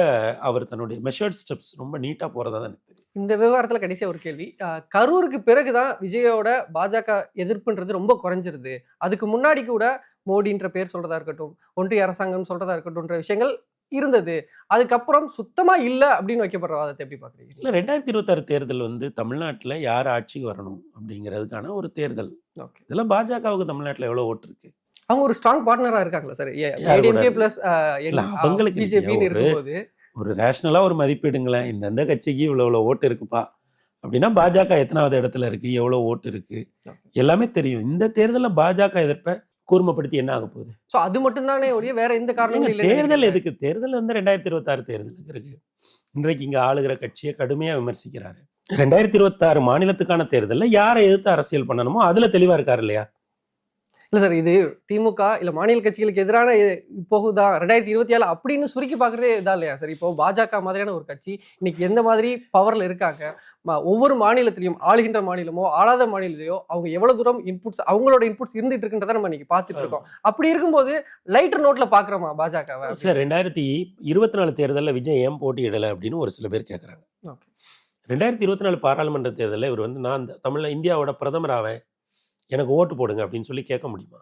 அவர் தன்னுடைய மெஷர்ட் ஸ்டெப்ஸ் ரொம்ப நீட்டாக போகிறதா தான் எனக்கு தெரியும். இந்த விவகாரத்தில் கடைசியாக ஒரு கேள்வி. கரூருக்கு பிறகுதான் விஜயோட பாஜக எதிர்ப்புன்றது ரொம்ப குறைஞ்சிருது. அதுக்கு முன்னாடி கூட மோடின்ற பேர் சொல்றதா இருக்கட்டும், ஒன்றிய அரசாங்கம் சொல்றதா இருக்கட்டும்ன்ற விஷயங்கள் இருந்தது. அதுக்கப்புறம் சுத்தமா இல்லை அப்படின்னு வைக்கப்படுற வாதத்தை எப்படி பார்க்குறீங்க? இல்லை, 2026 தேர்தல் வந்து தமிழ்நாட்டில் யார் ஆட்சிக்கு வரணும் அப்படிங்கிறதுக்கான ஒரு தேர்தல். ஓகே. இதில் பாஜகவுக்கு தமிழ்நாட்டில் எவ்வளோ ஓட்டு இருக்கு? அவங்க ஒரு ஸ்ட்ராங் பார்ட்னரா இருக்காங்களா சார்? யார் கூட ஏடிஎம்கே பிளஸ் இல்ல, அவங்களுக்கு பிஜேபின்னு இருக்கும்போது ஒரு ரேஷனலாக ஒரு மதிப்பீடுங்களேன். இந்தந்த கட்சிக்கு இவ்வளோ ஓட்டு இருக்குப்பா அப்படின்னா பாஜக எத்தனாவது இடத்துல இருக்கு, எவ்வளோ ஓட்டு இருக்கு, எல்லாமே தெரியும். இந்த தேர்தலில் பாஜக எதிர்ப்பை கூர்மைப்படுத்தி என்ன ஆக போகுது? ஸோ அது மட்டும் தானே ஒழிய வேற எந்த காரணமும் இல்லை. தேர்தல் எதுக்கு? தேர்தல் வந்து 2026 தேர்தலுக்கு இருக்கு. இன்றைக்கு இங்கே ஆளுகிற கட்சியை கடுமையாக விமர்சிக்கிறாரு. 2026 மாநிலத்துக்கான தேர்தலில் யாரை எதிர்த்து அரசியல் பண்ணணுமோ அதில் தெளிவாக இருக்காரு இல்லையா? இல்லை சார், இது திமுக இல்லை மாநில கட்சிகளுக்கு எதிரான போகுதா 2027 அப்படின்னு சுருக்கி பார்க்குறதே இதா இல்லையா சார்? இப்போ பாஜக மாதிரியான ஒரு கட்சி இன்னைக்கு எந்த மாதிரி பவரில் இருக்காங்க, ஒவ்வொரு மாநிலத்திலையும் ஆளுகின்ற மாநிலமோ ஆளாத மாநிலத்தையோ அவங்க எவ்வளோ தூரம் இன்புட்ஸ் அவங்களோட இன்புட்ஸ் இருந்துட்டு இருக்குன்றதை நம்ம இன்னைக்கு பார்த்துட்டு இருக்கோம். அப்படி இருக்கும்போது லைட்டர் நோட்டில் பார்க்குறோமா பாஜகவை? சார், 2024 தேர்தலில் விஜய் ஏன் போட்டியிடலை அப்படின்னு ஒரு சில பேர் கேட்குறாங்க. ஓகே. 2024 பாராளுமன்ற தேர்தலில் இவர் வந்து நான் இந்தியாவோட பிரதமர் ஆவேன், எனக்கு ஓட்டு போடுங்க அப்படின்னு சொல்லி கேட்க முடியுமா?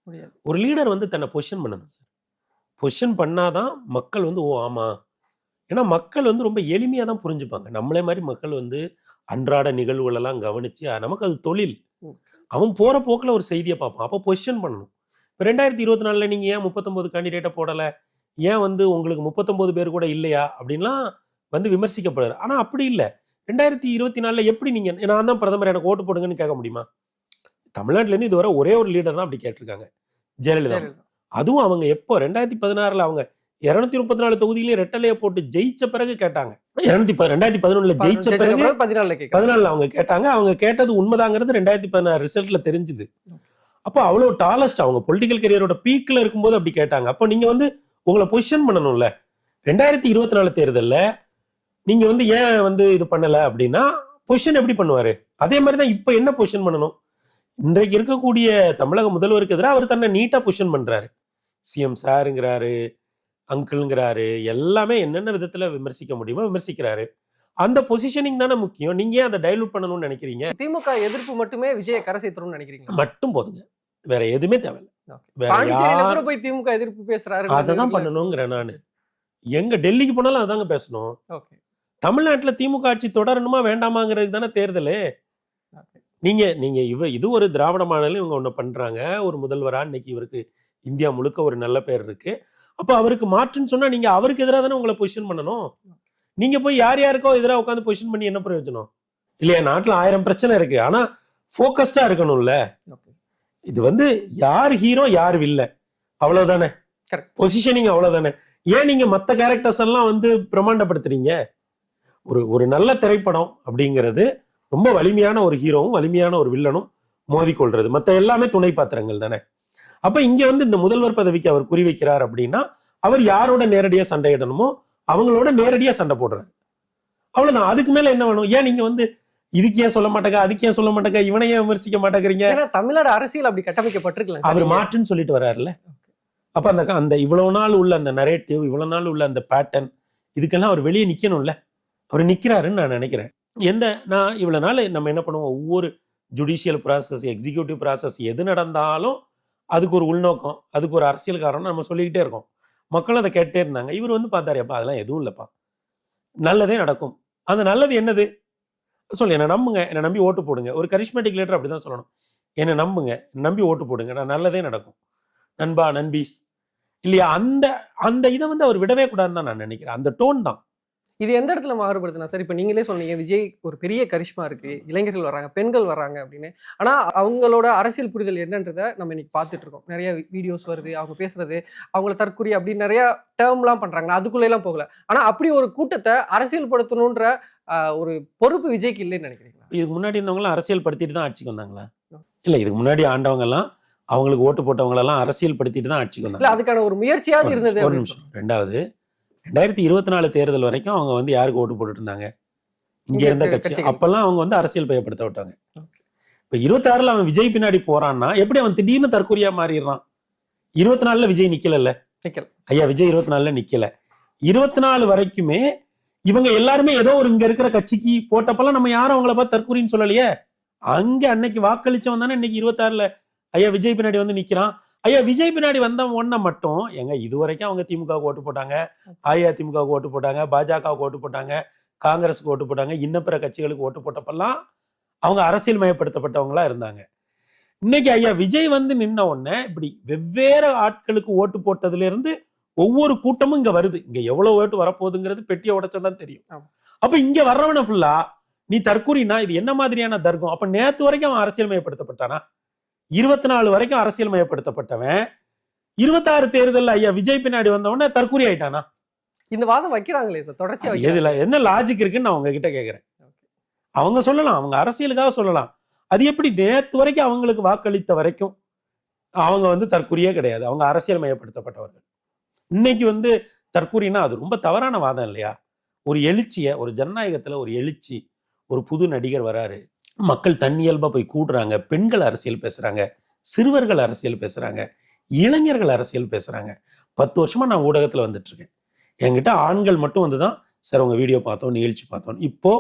முடியாது. ஒரு லீடர் வந்து தன்னை பொசிஷன் பண்ணணும் சார். பொசிஷன் பண்ணாதான் மக்கள் வந்து ஓ ஆமாம். ஏன்னா மக்கள் வந்து ரொம்ப எளிமையாக தான் புரிஞ்சுப்பாங்க. நம்மளே மாதிரி மக்கள் வந்து அன்றாட நிகழ்வுகளெல்லாம் கவனித்து நமக்கு அது தொழில். அவன் போகிற போக்கில் ஒரு செய்தியை பார்ப்பான். அப்போ பொசிஷன் பண்ணணும். இப்போ 2024 நீங்கள் ஏன் 39 கேண்டிடேட்டை போடலை, ஏன் வந்து உங்களுக்கு 39 பேர் கூட இல்லையா அப்படின்லாம் வந்து விமர்சிக்கப்படுறாரு. ஆனால் அப்படி இல்லை. 2024 எப்படி நீங்கள் நான் தான் பிரதமர் எனக்கு ஓட்டு போடுங்கன்னு கேட்க முடியுமா? தமிழ்நாட்டிலேருந்து இதுவரை ஒரே ஒரு லீடர் தான் அப்படி கேட்டிருக்காங்க, ஜெயலலிதா. அதுவும் அவங்க எப்போ 2016 அவங்க 234 தொகுதியிலையும் ரெட்டலையை போட்டு ஜெயிச்ச பிறகு கேட்டாங்க. 2011 ஜெயிச்ச பிறகு 14 அவங்க கேட்டாங்க. அவங்க கேட்டது உண்மைதாங்கிறது 2016 ரிசல்ட்ல தெரிஞ்சுது. அப்போ அவ்வளோ டாலஸ்ட் அவங்க பொலிட்டிக்கல் கரியரோட பீக்ல இருக்கும்போது அப்படி கேட்டாங்க. அப்போ நீங்க வந்து உங்களை பொசிஷன் பண்ணணும்ல. 2024 தேர்தலில் நீங்க வந்து ஏன் வந்து இது பண்ணல அப்படின்னா பொசிஷன் எப்படி பண்ணுவாரு? அதே மாதிரி தான் இப்போ என்ன பொசிஷன் பண்ணணும்? இன்றைக்கு இருக்கக்கூடிய தமிழக முதல்வருக்கு எதிராக அவர் தன்னை நீட்டா பொசிஷன் பண்றாரு. சிஎம் சாருங்கிறாரு, அங்கிள்ங்கிறாரு, எல்லாமே என்னென்ன விதத்துல விமர்சிக்க முடியுமோ விமர்சிக்கிறாரு. அந்த பொசிஷனிங் தானே முக்கியம். நீங்க ஏன் அதை டைலூட் பண்ணணும்னு நினைக்கிறீங்க? திமுக எதிர்ப்பு மட்டுமே விஜய கரை சேர்த்தணும்னு நினைக்கிறீங்க? மட்டும் போதுங்க, வேற எதுவுமே தேவையில்லை. போய் திமுக எதிர்ப்பு பேசுறாரு, அதான் பண்ணணுங்கிறேன் நானு. எங்க டெல்லிக்கு போனாலும் அதாங்க பேசணும். தமிழ்நாட்டுல திமுக ஆட்சி தொடரணுமா வேண்டாமாங்கிறதுக்கு தானே தேர்தல். நீங்க இது ஒரு திராவிட மாநிலம், இவங்க ஒண்ணு பண்றாங்க. ஒரு முதல்வரா இன்னைக்கு இவருக்கு இந்தியா முழுக்க ஒரு நல்ல பேர் இருக்கு. அப்போ அவருக்கு மாற்றுன்னு சொன்னா நீங்க அவருக்கு எதிராக தானே உங்களை பொசிஷன் பண்ணணும். நீங்க போய் யாருக்கோ எதிராக உட்காந்து பொசிஷன் பண்ணி என்ன பிரயோஜனம் இல்லையா? நாட்டுல 1000 பிரச்சனை இருக்கு. ஆனா போக்கஸ்டா இருக்கணும்ல. இது வந்து யார் ஹீரோ யார் வில்ல அவ்வளவுதானே, பொசிஷனிங் அவ்வளவுதானே. ஏன் நீங்க மற்ற கேரக்டர்ஸ் எல்லாம் வந்து பிரமாண்டப்படுத்துறீங்க? ஒரு நல்ல திரைப்படம் அப்படிங்கிறது ரொம்ப வலிமையான ஒரு ஹீரோவும் வலிமையான ஒரு வில்லனும் மோதிக்கொள்றது. மற்ற எல்லாமே துணை பாத்திரங்கள் தானே. அப்ப இங்க வந்து இந்த முதல்வர் பதவிக்கு அவர் குறிவைக்கிறார் அப்படின்னா அவர் யாரோட நேரடியா சண்டையிடணுமோ அவங்களோட நேரடியா சண்டை போடுறாரு. அவ்வளவுதான். அதுக்கு மேல என்ன வேணும்? ஏன் நீங்க வந்து இதுக்கு ஏன் சொல்ல மாட்டேங்க, அதுக்கு ஏன் சொல்ல மாட்டேங்க, இவனை ஏன் விமர்சிக்க மாட்டேங்கிறீங்க? ஏன்னா தமிழ்நாடு அரசியல் அப்படி கட்டமைக்கப்பட்டிருக்கலாம். அவர் மாற்றுன்னு சொல்லிட்டு வர்றாருல்ல. அப்ப அந்த இவ்வளவு நாள் உள்ள அந்த நரேட்டிவ், இவ்வளவு நாள் உள்ள அந்த பேட்டர்ன், இதுக்கெல்லாம் அவர் வெளியே நிக்கணும்ல. அவர் நிக்கிறாருன்னு நான் நினைக்கிறேன். நான் இவ்வளவு நாள் நம்ம என்ன பண்ணுவோம், ஒவ்வொரு ஜுடிஷியல் ப்ராசஸ், எக்ஸிக்யூட்டிவ் ப்ராசஸ் எது நடந்தாலும் அதுக்கு ஒரு உள்நோக்கம், அதுக்கு ஒரு அரசியல் காரணம் நம்ம சொல்லிக்கிட்டே இருக்கோம். மக்களும் அதை கேட்டே இருந்தாங்க. இவர் வந்து பார்த்தாருப்பா, அதெல்லாம் எதுவும் இல்லைப்பா, நல்லதே நடக்கும். அந்த நல்லது என்னது சொல்லு, என்னை நம்புங்க, என்னை நம்பி ஓட்டு போடுங்க. ஒரு கரிஷ்மேட்டிக் லீடர் அப்படிதான் சொல்லணும். என்னை நம்புங்க, என்னை நம்பி ஓட்டு போடுங்க, நான் நல்லதே நடக்கும், நண்பா நண்பீஸ் இல்லையா? அந்த அந்த இதை வந்து அவர் விடவே கூடாதுன்னு தான் நான் நினைக்கிறேன். அந்த டோன் தான். இது எந்த இடத்துல மாறுபடுதுன்னா சார், இப்போ நீங்களே சொன்னீங்க விஜய் ஒரு பெரிய கரிஷ்மா இருக்கு, இளைஞர்கள் வராங்க, பெண்கள் வராங்க அப்படின்னு. ஆனா அவங்களோட அரசியல் புரிதல் என்னன்றதை நம்ம இன்னைக்கு பார்த்துட்டு இருக்கோம். நிறைய வீடியோஸ் வருது, அவங்க பேசுறது, அவங்கள தற்குறி அப்படின்னு நிறைய டேர்ம்லாம் பண்றாங்க. நான் அதுக்குள்ள எல்லாம் போகல. ஆனா அப்படி ஒரு கூட்டத்தை அரசியல் படுத்தணுன்ற ஒரு பொறுப்பு விஜய்க்கு இல்லைன்னு நினைக்கிறீங்களா? இதுக்கு முன்னாடி இருந்தவங்களாம் அரசியல் படுத்திட்டு தான் ஆட்சிக்கு வந்தாங்களா? இல்ல, இதுக்கு முன்னாடி ஆண்டவங்க எல்லாம், அவங்களுக்கு ஓட்டு போட்டவங்களெல்லாம் அரசியல் படுத்திட்டு தான் ஆட்சிக்கு வந்தாங்க. அதுக்கான ஒரு முயற்சியாவது இருந்தது. ஒரு நிமிஷம். ரெண்டாவது, 2024 தேர்தல் வரைக்கும் அவங்க வந்து யாருக்கு ஓட்டு போட்டுட்டு இருந்தாங்க? இங்க இருந்த கட்சி. அப்பெல்லாம் அவங்க வந்து அரசியல் பயப்படுத்த விட்டாங்க. இப்ப 26ல அவன் விஜய் பின்னாடி போறான்னா எப்படி அவன் திடீர்னு தற்கொலையா மாறிடுறான்? 24ல விஜய் நிக்கல. ஐயா, விஜய் 24ல நிக்கல. 24 வரைக்குமே இவங்க எல்லாருமே ஏதோ ஒரு இங்க இருக்கிற கட்சிக்கு போட்டப்பெல்லாம் நம்ம யாரும் அவங்கள பார்த்து தற்கொலைன்னு சொல்லலையே. அங்க அன்னைக்கு வாக்களிச்சவன் தானே இன்னைக்கு 26ல ஐயா விஜய் பின்னாடி வந்து நிக்கிறான். ஐயா விஜய் பின்னாடி வந்தவன் ஒன்ன மட்டும் எங்க இதுவரைக்கும் அவங்க திமுகவுக்கு ஓட்டு போட்டாங்க, அஇஅதிமுகவுக்கு ஓட்டு போட்டாங்க, பாஜகவுக்கு ஓட்டு போட்டாங்க, காங்கிரஸுக்கு ஓட்டு போட்டாங்க, இன்ன பிற கட்சிகளுக்கு ஓட்டு போட்டப்பெல்லாம் அவங்க அரசியல் மயப்படுத்தப்பட்டவங்களா இருந்தாங்க. இன்னைக்கு ஐயா விஜய் வந்து நின்ன உடனே இப்படி வெவ்வேறு ஆட்களுக்கு ஓட்டு போட்டதுல இருந்து ஒவ்வொரு கூட்டமும் இங்க வருது. இங்க எவ்வளவு ஓட்டு வரப்போகுதுங்கிறது பெட்டியை உடைச்சதான் தெரியும். அப்ப இங்க வர்றவன ஃபுல்லா நீ தற்கூறினா இது என்ன மாதிரியான தர்க்கம்? அப்ப நேத்து வரைக்கும் அவன் அரசியல் மயப்படுத்தப்பட்டானா? 24 வரைக்கும் அரசியல் மயப்படுத்தப்பட்டவன் 26 தேர்தல் ஐயா விஜய் பின்னாடி வந்தவன தற்கூரி ஆயிட்டானா? இந்த வாதம் வைக்கிறாங்களே சார், தொடர்ச்சியா எதுல என்ன லாஜிக் இருக்குன்னு நான் உங்ககிட்ட கேட்கிறேன். அவங்க சொல்லலாம், அவங்க அரசியலுக்காக சொல்லலாம். அது எப்படி நேத்து வரைக்கும் அவங்களுக்கு வாக்களித்த வரைக்கும் அவங்க வந்து தற்கூரியே கிடையாது, அவங்க அரசியல் மயப்படுத்தப்பட்டவர்கள். இன்னைக்கு வந்து தற்கூரினா அது ரொம்ப தவறான வாதம் இல்லையா? ஒரு எழுச்சிய, ஒரு ஜனநாயகத்துல ஒரு எழுச்சி, ஒரு புது நடிகர் வராரு, மக்கள் தன்னியல்பா போய் கூடுறாங்க, பெண்கள் அரசியல் பேசுறாங்க, சிறுவர்கள் அரசியல் பேசுறாங்க, இளைஞர்கள் அரசியல் பேசுறாங்க. 10 வருஷமா நான் ஊடகத்துல வந்துட்டு இருக்கேன். என்கிட்ட ஆண்கள் மட்டும் வந்துதான் சார் உங்க வீடியோ பார்த்தோம், நிகழ்ச்சி பார்த்தோம். இப்போ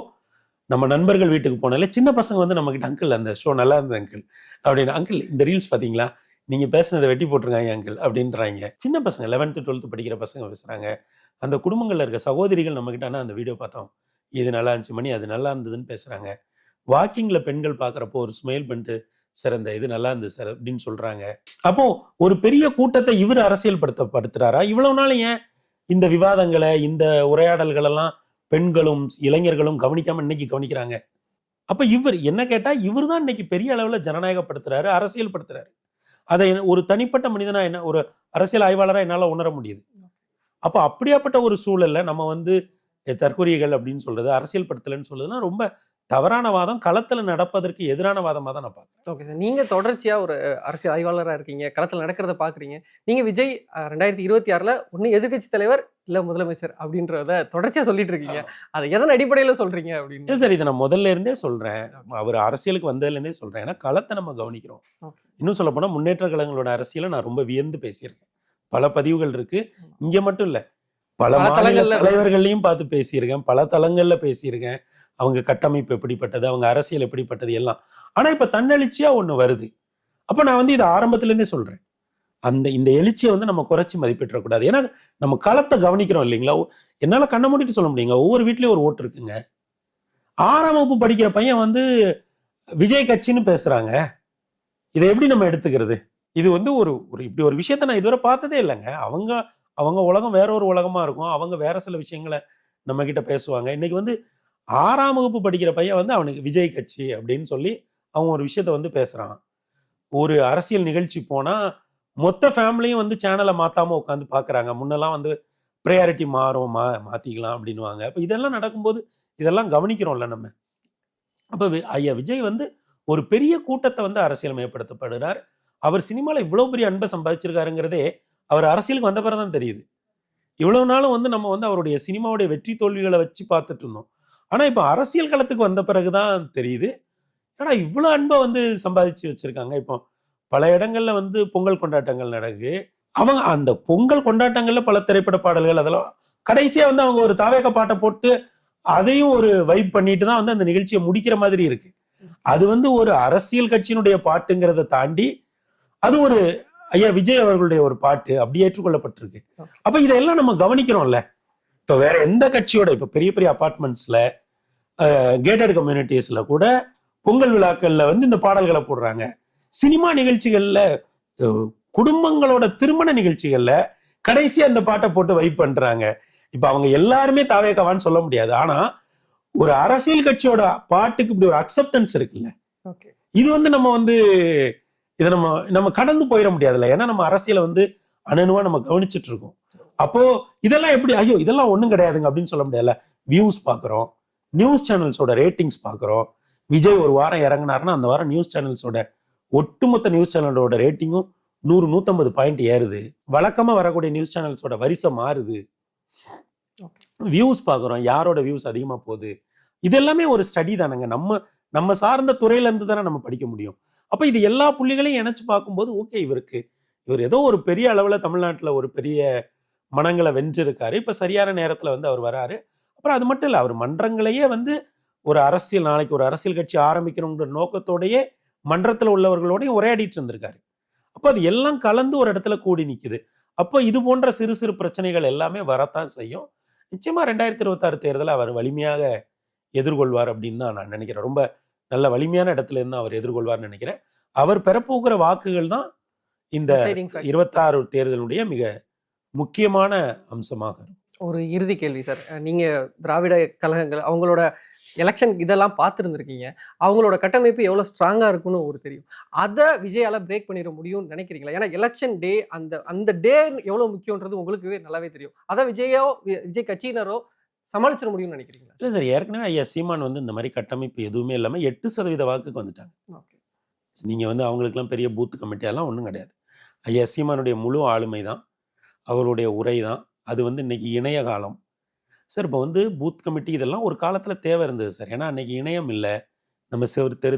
நம்ம நண்பர்கள் வீட்டுக்கு போனாலே சின்ன பசங்க வந்து நம்ம கிட்ட அங்கிள் அந்த ஷோ நல்லா இருந்தது அங்கிள் அப்படின்னு, அங்கிள் இந்த ரீல்ஸ் பாத்தீங்களா, நீங்க பேசுனதை வெட்டி போட்டிருக்காங்க அங்கிள் அப்படின்றாங்க. சின்ன பசங்க 11th 12th படிக்கிற பசங்க பேசுறாங்க. அந்த குடும்பங்கள்ல இருக்க சகோதரிகள் நம்ம கிட்ட அந்த வீடியோ பார்த்தோம், இது நல்லா இருந்துச்சு மணி, அது நல்லா இருந்ததுன்னு பேசுறாங்க. வாக்கிங்ல பெண்கள் பாக்குறப்போ ஒரு ஸ்மைல் பண்ணிட்டு சார் இந்த இது நல்லா இருந்தது சார் அப்படின்னு சொல்றாங்க. அப்போ ஒரு பெரிய கூட்டத்தை இவர் அரசியல் படுத்துறாரா? இவ்வளவு நாள் ஏன் இந்த விவாதங்களை, இந்த உரையாடல்கள் எல்லாம் பெண்களும் இளைஞர்களும் கவனிக்காம இன்னைக்கு கவனிக்கிறாங்க? அப்ப இவர் என்ன கேட்டா, இவர் தான் இன்னைக்கு பெரிய அளவுல ஜனநாயகப்படுத்துறாரு, அரசியல் படுத்துறாரு. அதை ஒரு தனிப்பட்ட மனிதனா, என்ன ஒரு அரசியல் ஆய்வாளரா என்னால உணர முடியுது. அப்ப அப்படியாப்பட்ட ஒரு சூழல்ல நம்ம வந்து தற்கொலைகள் அப்படின்னு சொல்றது, அரசியல் படுத்தலன்னு சொல்றதுலாம் ரொம்ப தவறான வாதம், களத்துல நடப்பதற்கு எதிரான வாதமா தான் நான் பார்க்கிறேன். ஓகே சார், நீங்க தொடர்ச்சியா ஒரு அரசியல் ஆய்வாளராக இருக்கீங்க, களத்தில் நடக்கிறத பாக்குறீங்க. நீங்க விஜய் 2026ல ஒன்னு எதிர்கட்சி தலைவர் இல்ல முதலமைச்சர் அப்படின்றத தொடர்ச்சியா சொல்லிட்டு இருக்கீங்க. அதை எதன் அடிப்படையில சொல்றீங்க அப்படின்னு? சரி, இதை நான் முதல்ல இருந்தே சொல்றேன், அவர் அரசியலுக்கு வந்ததுல இருந்தே சொல்றேன். ஏன்னா களத்தை நம்ம கவனிக்கிறோம். இன்னும் சொல்ல போனா முன்னேற்ற கழகங்களோட அரசியலை நான் ரொம்ப வியந்து பேசியிருக்கேன். பல பதிவுகள் இருக்கு, இங்க மட்டும் இல்ல, பல மாநில தலைவர்களையும் பார்த்து பேசியிருக்கேன், பல தளங்கள்ல பேசியிருக்கேன். அவங்க கட்டமைப்பு எப்படிப்பட்டது, அவங்க அரசியல் எப்படிப்பட்டது எல்லாம். ஆனா இப்ப தன்னெழுச்சியா ஒண்ணு வருது. அப்ப நான் வந்து இதை ஆரம்பத்துல இருந்தே சொல்றேன், இந்த எழுச்சியை வந்து நம்ம குறைச்சி மதிப்பிடக்கூடாது. ஏன்னா நம்ம களத்தை கவனிக்கிறோம் இல்லைங்களா? என்னால கண்ணை மூடிட்டு சொல்ல முடியுங்க, ஒவ்வொரு வீட்லயும் ஒரு ஓட்டு இருக்குங்க. 6ஆம் வகுப்பு படிக்கிற பையன் வந்து விஜய் கட்சின்னு பேசுறாங்க. இதை எப்படி நம்ம எடுத்துக்கிறது? இது வந்து ஒரு இப்படி ஒரு விஷயத்த நான் இதுவரை பார்த்ததே இல்லைங்க. அவங்க உலகம் வேற ஒரு உலகமா இருக்கும், அவங்க வேற சில விஷயங்களை நம்ம கிட்ட பேசுவாங்க. இன்னைக்கு வந்து 6ஆம் வகுப்பு படிக்கிற பையன் வந்து அவனுக்கு விஜய் கட்சி அப்படின்னு சொல்லி அவன் ஒரு விஷயத்த வந்து பேசுறான். ஒரு அரசியல் நிகழ்ச்சி போனா மொத்த ஃபேமிலியும் வந்து சேனலை மாத்தாம உட்காந்து பாக்குறாங்க. முன்னெல்லாம் வந்து ப்ரையாரிட்டி மாறும், மாத்திக்கலாம் அப்படின்னுவாங்க. அப்ப இதெல்லாம் நடக்கும்போது இதெல்லாம் கவனிக்கிறோம்ல நம்ம. அப்ப ஐயா விஜய் வந்து ஒரு பெரிய கூட்டத்தை வந்து அரசியல் மயப்படுத்தப்படுறார். அவர் சினிமாவில் இவ்வளோ பெரிய அன்பை சம்பாதிச்சிருக்காருங்கிறதே அவர் அரசியலுக்கு வந்த பிறகு தான் தெரியுது. இவ்வளவு நாளும் வந்து நம்ம வந்து அவருடைய சினிமாவுடைய வெற்றி தோல்விகளை வச்சு பார்த்துட்டு இருந்தோம். ஆனால் இப்போ அரசியல் களத்துக்கு வந்த பிறகுதான் தெரியுது, ஏன்னா இவ்வளோ அன்பை வந்து சம்பாதிச்சு வச்சிருக்காங்க. இப்போ பல இடங்கள்ல வந்து பொங்கல் கொண்டாட்டங்கள் நடக்குது. அவங்க அந்த பொங்கல் கொண்டாட்டங்கள்ல பல திரைப்பட பாடல்கள் அதெல்லாம் கடைசியா வந்து அவங்க ஒரு தாவேக பாட்டை போட்டு அதையும் ஒரு வைப் பண்ணிட்டு தான் வந்து அந்த நிகழ்ச்சியை முடிக்கிற மாதிரி இருக்கு. அது வந்து ஒரு அரசியல் கட்சியினுடைய பாட்டுங்கிறத தாண்டி அது ஒரு ஐயா விஜய் அவர்களுடைய ஒரு பாட்டு அப்படி ஏற்றுக்கொள்ளப்பட்டிருக்கு. அப்ப இதெல்லாம் நம்ம கவனிக்கிறோம்ல. இப்ப வேற எந்த கட்சியோட இப்ப பெரிய பெரிய அபார்ட்மெண்ட்ஸ்ல கேட்டட் கம்யூனிட்டிஸ்ல கூட பொங்கல் விழாக்கள்ல வந்து இந்த பாடல்களை போடுறாங்க. சினிமா நிகழ்ச்சிகள்ல குடும்பங்களோட திருமண நிகழ்ச்சிகள்ல கடைசியா அந்த பாட்டை போட்டு வைப் பண்றாங்க. இப்ப அவங்க எல்லாருமே தாவேகவான்னு சொல்ல முடியாது. ஆனா ஒரு அரசியல் கட்சியோட பாட்டுக்கு இப்படி ஒரு அக்செப்டன்ஸ் இருக்குல்ல, இது வந்து நம்ம வந்து இதை நம்ம கடந்து போயிட முடியாதுல்ல. ஏன்னா நம்ம அரசியலை வந்து அணுவா நம்ம கவனிச்சுட்டு இருக்கோம். அப்போ இதெல்லாம் எப்படி ஐயோ இதெல்லாம் ஒண்ணும் கிடையாதுங்க அப்படின்னு சொல்ல முடியாதுல்ல. வியூஸ் பாக்குறோம், நியூஸ் சேனல்ஸோட ரேட்டிங்ஸ் பாக்குறோம். விஜய் ஒரு வாரம் இறங்கினாருன்னா அந்த வாரம் நியூஸ் சேனல்ஸோட ஒட்டுமொத்த நியூஸ் சேனலோட ரேட்டிங்கும் 100-150 பாயிண்ட் ஏறுது. வழக்கமா வரக்கூடிய நியூஸ் சேனல்ஸோட வரிசை மாறுது. வியூஸ் பாக்குறோம், யாரோட வியூஸ் அதிகமா போகுது. இது எல்லாமே ஒரு ஸ்டடி தானங்க. நம்ம சார்ந்த துறையில இருந்து தானே நம்ம படிக்க முடியும். அப்ப இது எல்லா புள்ளிகளையும் இணைச்சு பார்க்கும்போது ஓகே, இவர் ஏதோ ஒரு பெரிய அளவுல தமிழ்நாட்டுல ஒரு பெரிய மனங்களை வென்றிருக்காரு. இப்ப சரியான நேரத்துல வந்து அவர் வராரு. அப்புறம் அது மட்டும் இல்ல, அவர் மன்றங்களையே வந்து ஒரு அரசியல் நாளைக்கு ஒரு அரசியல் கட்சி ஆரம்பிக்கணுங்கிற நோக்கத்தோடயே மன்றத்துல உள்ளவர்களோடய உரையாடிட்டு இருந்திருக்காரு. அப்போ அது எல்லாம் கலந்து ஒரு இடத்துல கூடி நிக்குது. அப்போ இது போன்ற சிறு சிறு பிரச்சனைகள் எல்லாமே வரத்தான் செய்யும். நிச்சயமா 2026 தேர்தலை அவர் வலிமையாக எதிர்கொள்வார் அப்படின்னு தான் நான் நினைக்கிறேன். ரொம்ப நல்ல வலிமையான இடத்துல இருந்து அவர் எதிர்கொள்வார்னு நினைக்கிறேன். அவர் பெறப்போகிற வாக்குகள் தான் இந்த 26 தேர்தலுடைய மிக முக்கியமான அம்சமாக இருக்கும். ஒரு இறுதி கேள்வி சார், நீங்க திராவிட கழகங்கள் அவங்களோட எலெக்ஷன் இதெல்லாம் பார்த்துருந்துருக்கீங்க. அவங்களோட கட்டமைப்பு எவ்வளோ ஸ்ட்ராங்காக இருக்குன்னு ஒரு தெரியும். அதை விஜயால பிரேக் பண்ணிட முடியும்னு நினைக்கிறீங்களா? ஏன்னா எலெக்ஷன் டே அந்த டே எவ்வளோ முக்கியன்றது உங்களுக்கு நல்லாவே தெரியும். அதை விஜய் கட்சியினரோ சமாளிச்சிட முடியும்னு நினைக்கிறீங்களா? இல்லை சார், ஏற்கனவே ஐயா சீமான் வந்து இந்த மாதிரி கட்டமைப்பு எதுவுமே இல்லாமல் 8% வாக்குக்கு வந்துட்டாங்க. ஓகே, நீங்கள் வந்து அவங்களுக்குலாம் பெரிய பூத் கமிட்டியெல்லாம் ஒன்றும் கிடையாது. ஐயா சீமானுடைய முழு ஆளுமை தான், அவருடைய உரை தான். அது வந்து இன்னைக்கு இணைய காலம் சார். இப்போ வந்து பூத் கமிட்டி இதெல்லாம் ஒரு காலத்தில் தேவை இருந்தது சார். ஏன்னா அன்னைக்கு இணையம் இல்லை. நம்ம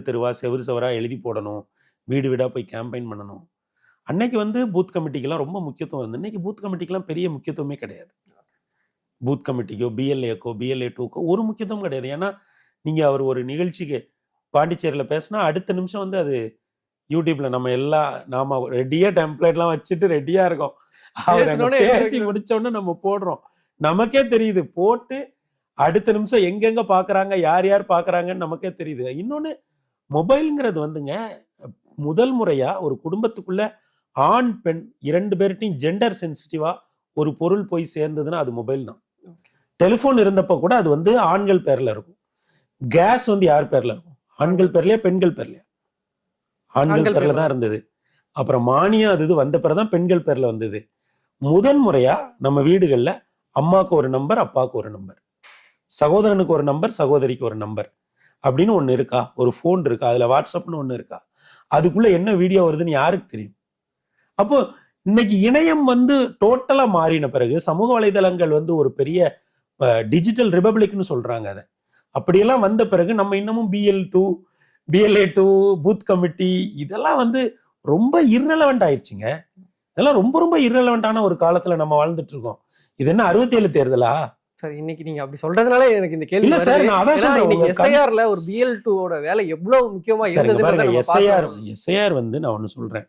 தெருவா செவராக எழுதி போடணும், வீடு வீடாக போய் கேம்பெயின் பண்ணணும். அன்னைக்கு வந்து பூத் கமிட்டிக்கெல்லாம் ரொம்ப முக்கியத்துவம் இருந்தது. இன்னைக்கு பூத் கமிட்டிக்கெல்லாம் பெரிய முக்கியத்துவமே கிடையாது. பூத் கமிட்டிக்கோ பிஎல்ஏக்கோ BLA 2க்கோ ஒரு முக்கியத்துவம் கிடையாது. ஏன்னா நீங்கள் அவர் ஒரு நிகழ்ச்சிக்கு பாண்டிச்சேரியில் பேசினா அடுத்த நிமிஷம் வந்து அது யூடியூப்ல நாம ரெடியாக டெம்ப்ளேட்லாம் வச்சுட்டு ரெடியாக இருக்கோம். அவர் பேசி முடிச்சோன்னு நம்ம போடுறோம். நமக்கே தெரியுது, போட்டு அடுத்த நிமிஷம் எங்கெங்க பாக்குறாங்க, யார் யார் பாக்குறாங்கன்னு நமக்கே தெரியுது. இன்னொன்னு, மொபைலுங்கிறது வந்துங்க முதல் முறையா ஒரு குடும்பத்துக்குள்ள ஆண் பெண் 2 பேர்ட்டையும் ஜெண்டர் சென்சிட்டிவா ஒரு பொருள் போய் சேர்ந்ததுன்னா அது மொபைல் தான். டெலிஃபோன் இருந்தப்ப கூட அது வந்து ஆண்கள் பேர்ல இருக்கும். கேஸ் வந்து யார் பேர்ல இருக்கும்? ஆண்கள் பேர்லயா பெண்கள் பேர்லயா? ஆண்கள் பேர்ல தான் இருந்தது. அப்புறம் மானியம் அது வந்த பிறகுதான் பெண்கள் பேர்ல வந்தது. முதன் முறையா நம்ம வீடுகள்ல அம்மாவுக்கு ஒரு நம்பர், அப்பாவுக்கு ஒரு நம்பர், சகோதரனுக்கு ஒரு நம்பர், சகோதரிக்கு ஒரு நம்பர் அப்படின்னு ஒன்று இருக்கா? ஒரு ஃபோன் இருக்கா? அதில் வாட்ஸ்அப்னு ஒன்று இருக்கா? அதுக்குள்ள என்ன வீடியோ வருதுன்னு யாருக்கு தெரியும்? அப்போ இன்னைக்கு இணையம் வந்து டோட்டலா மாறின பிறகு சமூக வலைதளங்கள் வந்து ஒரு பெரிய டிஜிட்டல் ரிபப்ளிக்னு சொல்றாங்க. அதை அப்படியெல்லாம் வந்த பிறகு நம்ம இன்னமும் BLA 2 பூத் கமிட்டி இதெல்லாம் வந்து ரொம்ப இர்ரெலவெண்ட் ஆயிடுச்சுங்க. இதெல்லாம் ரொம்ப ரொம்ப இர்ரெலவெண்டான ஒரு காலத்துல நம்ம வாழ்ந்துட்டு இருக்கோம். இது என்ன 67 தேர்தலா? சார் இன்னைக்கு நீங்க அப்படி சொல்றதுனால எனக்கு இந்த கேள்வி இல்ல சார், நான் அதான் சொல்றேன். எஸ்ஐஆர்ல ஒரு BL2 ஓட வேலை எவ்வளவு முக்கியமா இருந்தது. எஸ்ஐஆர் வந்து நான் ஒண்ணு சொல்றேன்,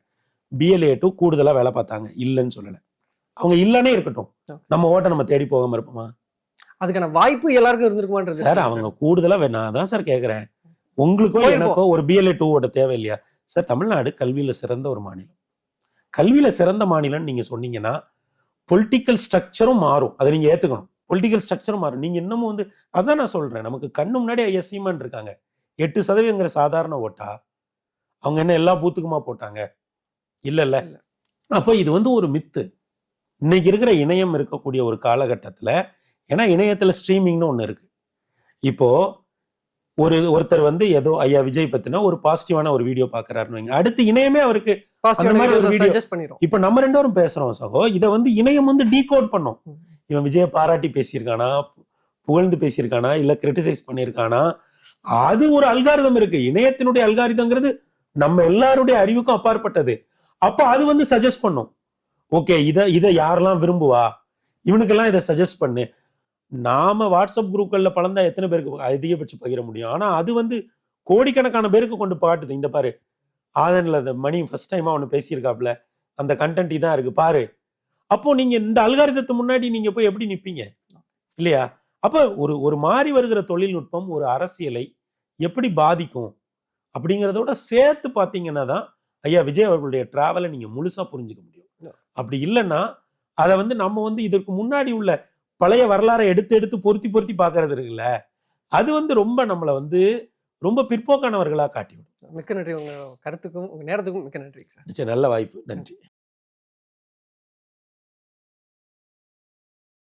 BLA 2 கூடுதலா வேலை பார்த்தாங்க, இல்லைன்னு சொல்லல. அவங்க இல்லனே இருக்கட்டும், நம்ம ஓட்ட நம்ம தேடி போகாம இருப்போமா? அதுக்கான வாய்ப்பு எல்லாருக்கும் இருந்திருக்குமான்றது சார். அவங்க கூடுதலா நான் தான் சார் கேட்கிறேன், உங்களுக்கோ எனக்கோ ஒரு BLA 2 ஓட தேவை இல்லையா சார்? தமிழ்நாடு கல்வியில சிறந்த ஒரு மாநிலம். கல்வியில சிறந்த மாநிலம்னு நீங்க சொன்னீங்கன்னா பொலிட்டிக்கல் ஸ்ட்ரக்சரும் மாறும். அதை நீங்க ஏத்துக்கணும். பொலிட்டிக்கல் ஸ்ட்ரக்சரும் மாறும். நீங்க இன்னமும் வந்து அதான் நான் சொல்றேன், நமக்கு கண்ணு முன்னாடி ஐயா சீமான் இருக்காங்க. 8% சாதாரண ஓட்டா? அவங்க என்ன எல்லா பூத்துக்குமா போட்டாங்க? இல்ல. அப்போ இது வந்து ஒரு மித்து. இன்னைக்கு இருக்கிற இணையம் இருக்கக்கூடிய ஒரு காலகட்டத்துல, ஏன்னா இணையத்துல ஸ்ட்ரீமிங்னு ஒண்ணு இருக்கு. இப்போ ஒருத்தர் வந்து ஏதோ ஐயா விஜய் பத்தின ஒரு பாசிட்டிவான ஒரு வீடியோ பாக்குறாருன்னு வைங்க, அடுத்து இணையமே அவருக்கு அந்த மாதிரி ஒரு வீடியோ சஜஸ்ட் பண்ணிரும். இப்ப நம்ம 2 பேரும் பேசுறோம் சகோ, இதை வந்து இணையம் வந்து டீகோட் பண்ணும். இவன் விஜய பாராட்டி பேசியிருக்கானா, புகழ்ந்து பேசியிருக்கானா, இல்ல கிரிட்டிசைஸ் பண்ணியிருக்கானா, அது ஒரு அல்காரிதம் இருக்கு. இணையத்தினுடைய அல்காரிதம்ங்கிறது நம்ம எல்லாருடைய அறிவுக்கும் அப்பாற்பட்டது. அப்ப அது வந்து சஜஸ்ட் பண்ணும், ஓகே இதை யாரெல்லாம் விரும்புவா, இவனுக்கெல்லாம் இதை சஜஸ்ட் பண்ணு. நாம வாட்ஸ்அப் குரூப்கள்ல பலந்தா எத்தனை பேருக்கு அதிகபட்சம் பகிர முடியும், ஆனா அது வந்து கோடிக்கணக்கான பேருக்கு கொண்டு பாட்டுது. இந்த பாரு ஆதன்ல அந்த மணி ஃபர்ஸ்ட் டைமா அவனு பேசியிருக்காப்ல, அந்த கண்டென்ட் இதான் இருக்கு பாரு. அப்போ நீங்க இந்த அல்காரிதத்தை முன்னாடி நீங்க போய் எப்படி நிப்பீங்க இல்லையா? அப்ப ஒரு மாறி வருகிற தொழில்நுட்பம் ஒரு அரசியலை எப்படி பாதிக்கும் அப்படிங்கிறதோட சேர்த்து பார்த்தீங்கன்னா தான் ஐயா விஜய் அவர்களுடைய டிராவலை நீங்க முழுசா புரிஞ்சுக்க முடியும். அப்படி இல்லைன்னா அதை வந்து நம்ம வந்து இதற்கு முன்னாடி உள்ள பழைய வரலாறை எடுத்து பொருத்தி பார்க்கறது இருக்குல்ல, அது வந்து ரொம்ப நம்மளை வந்து ரொம்ப பிற்போக்கானவர்களா காட்டிவிடும். மிக்க நன்றி, உங்க கருத்துக்கும் உங்க நேரத்துக்கும் மிக்க நன்றி சார். நல்ல வாய்ப்பு, நன்றி.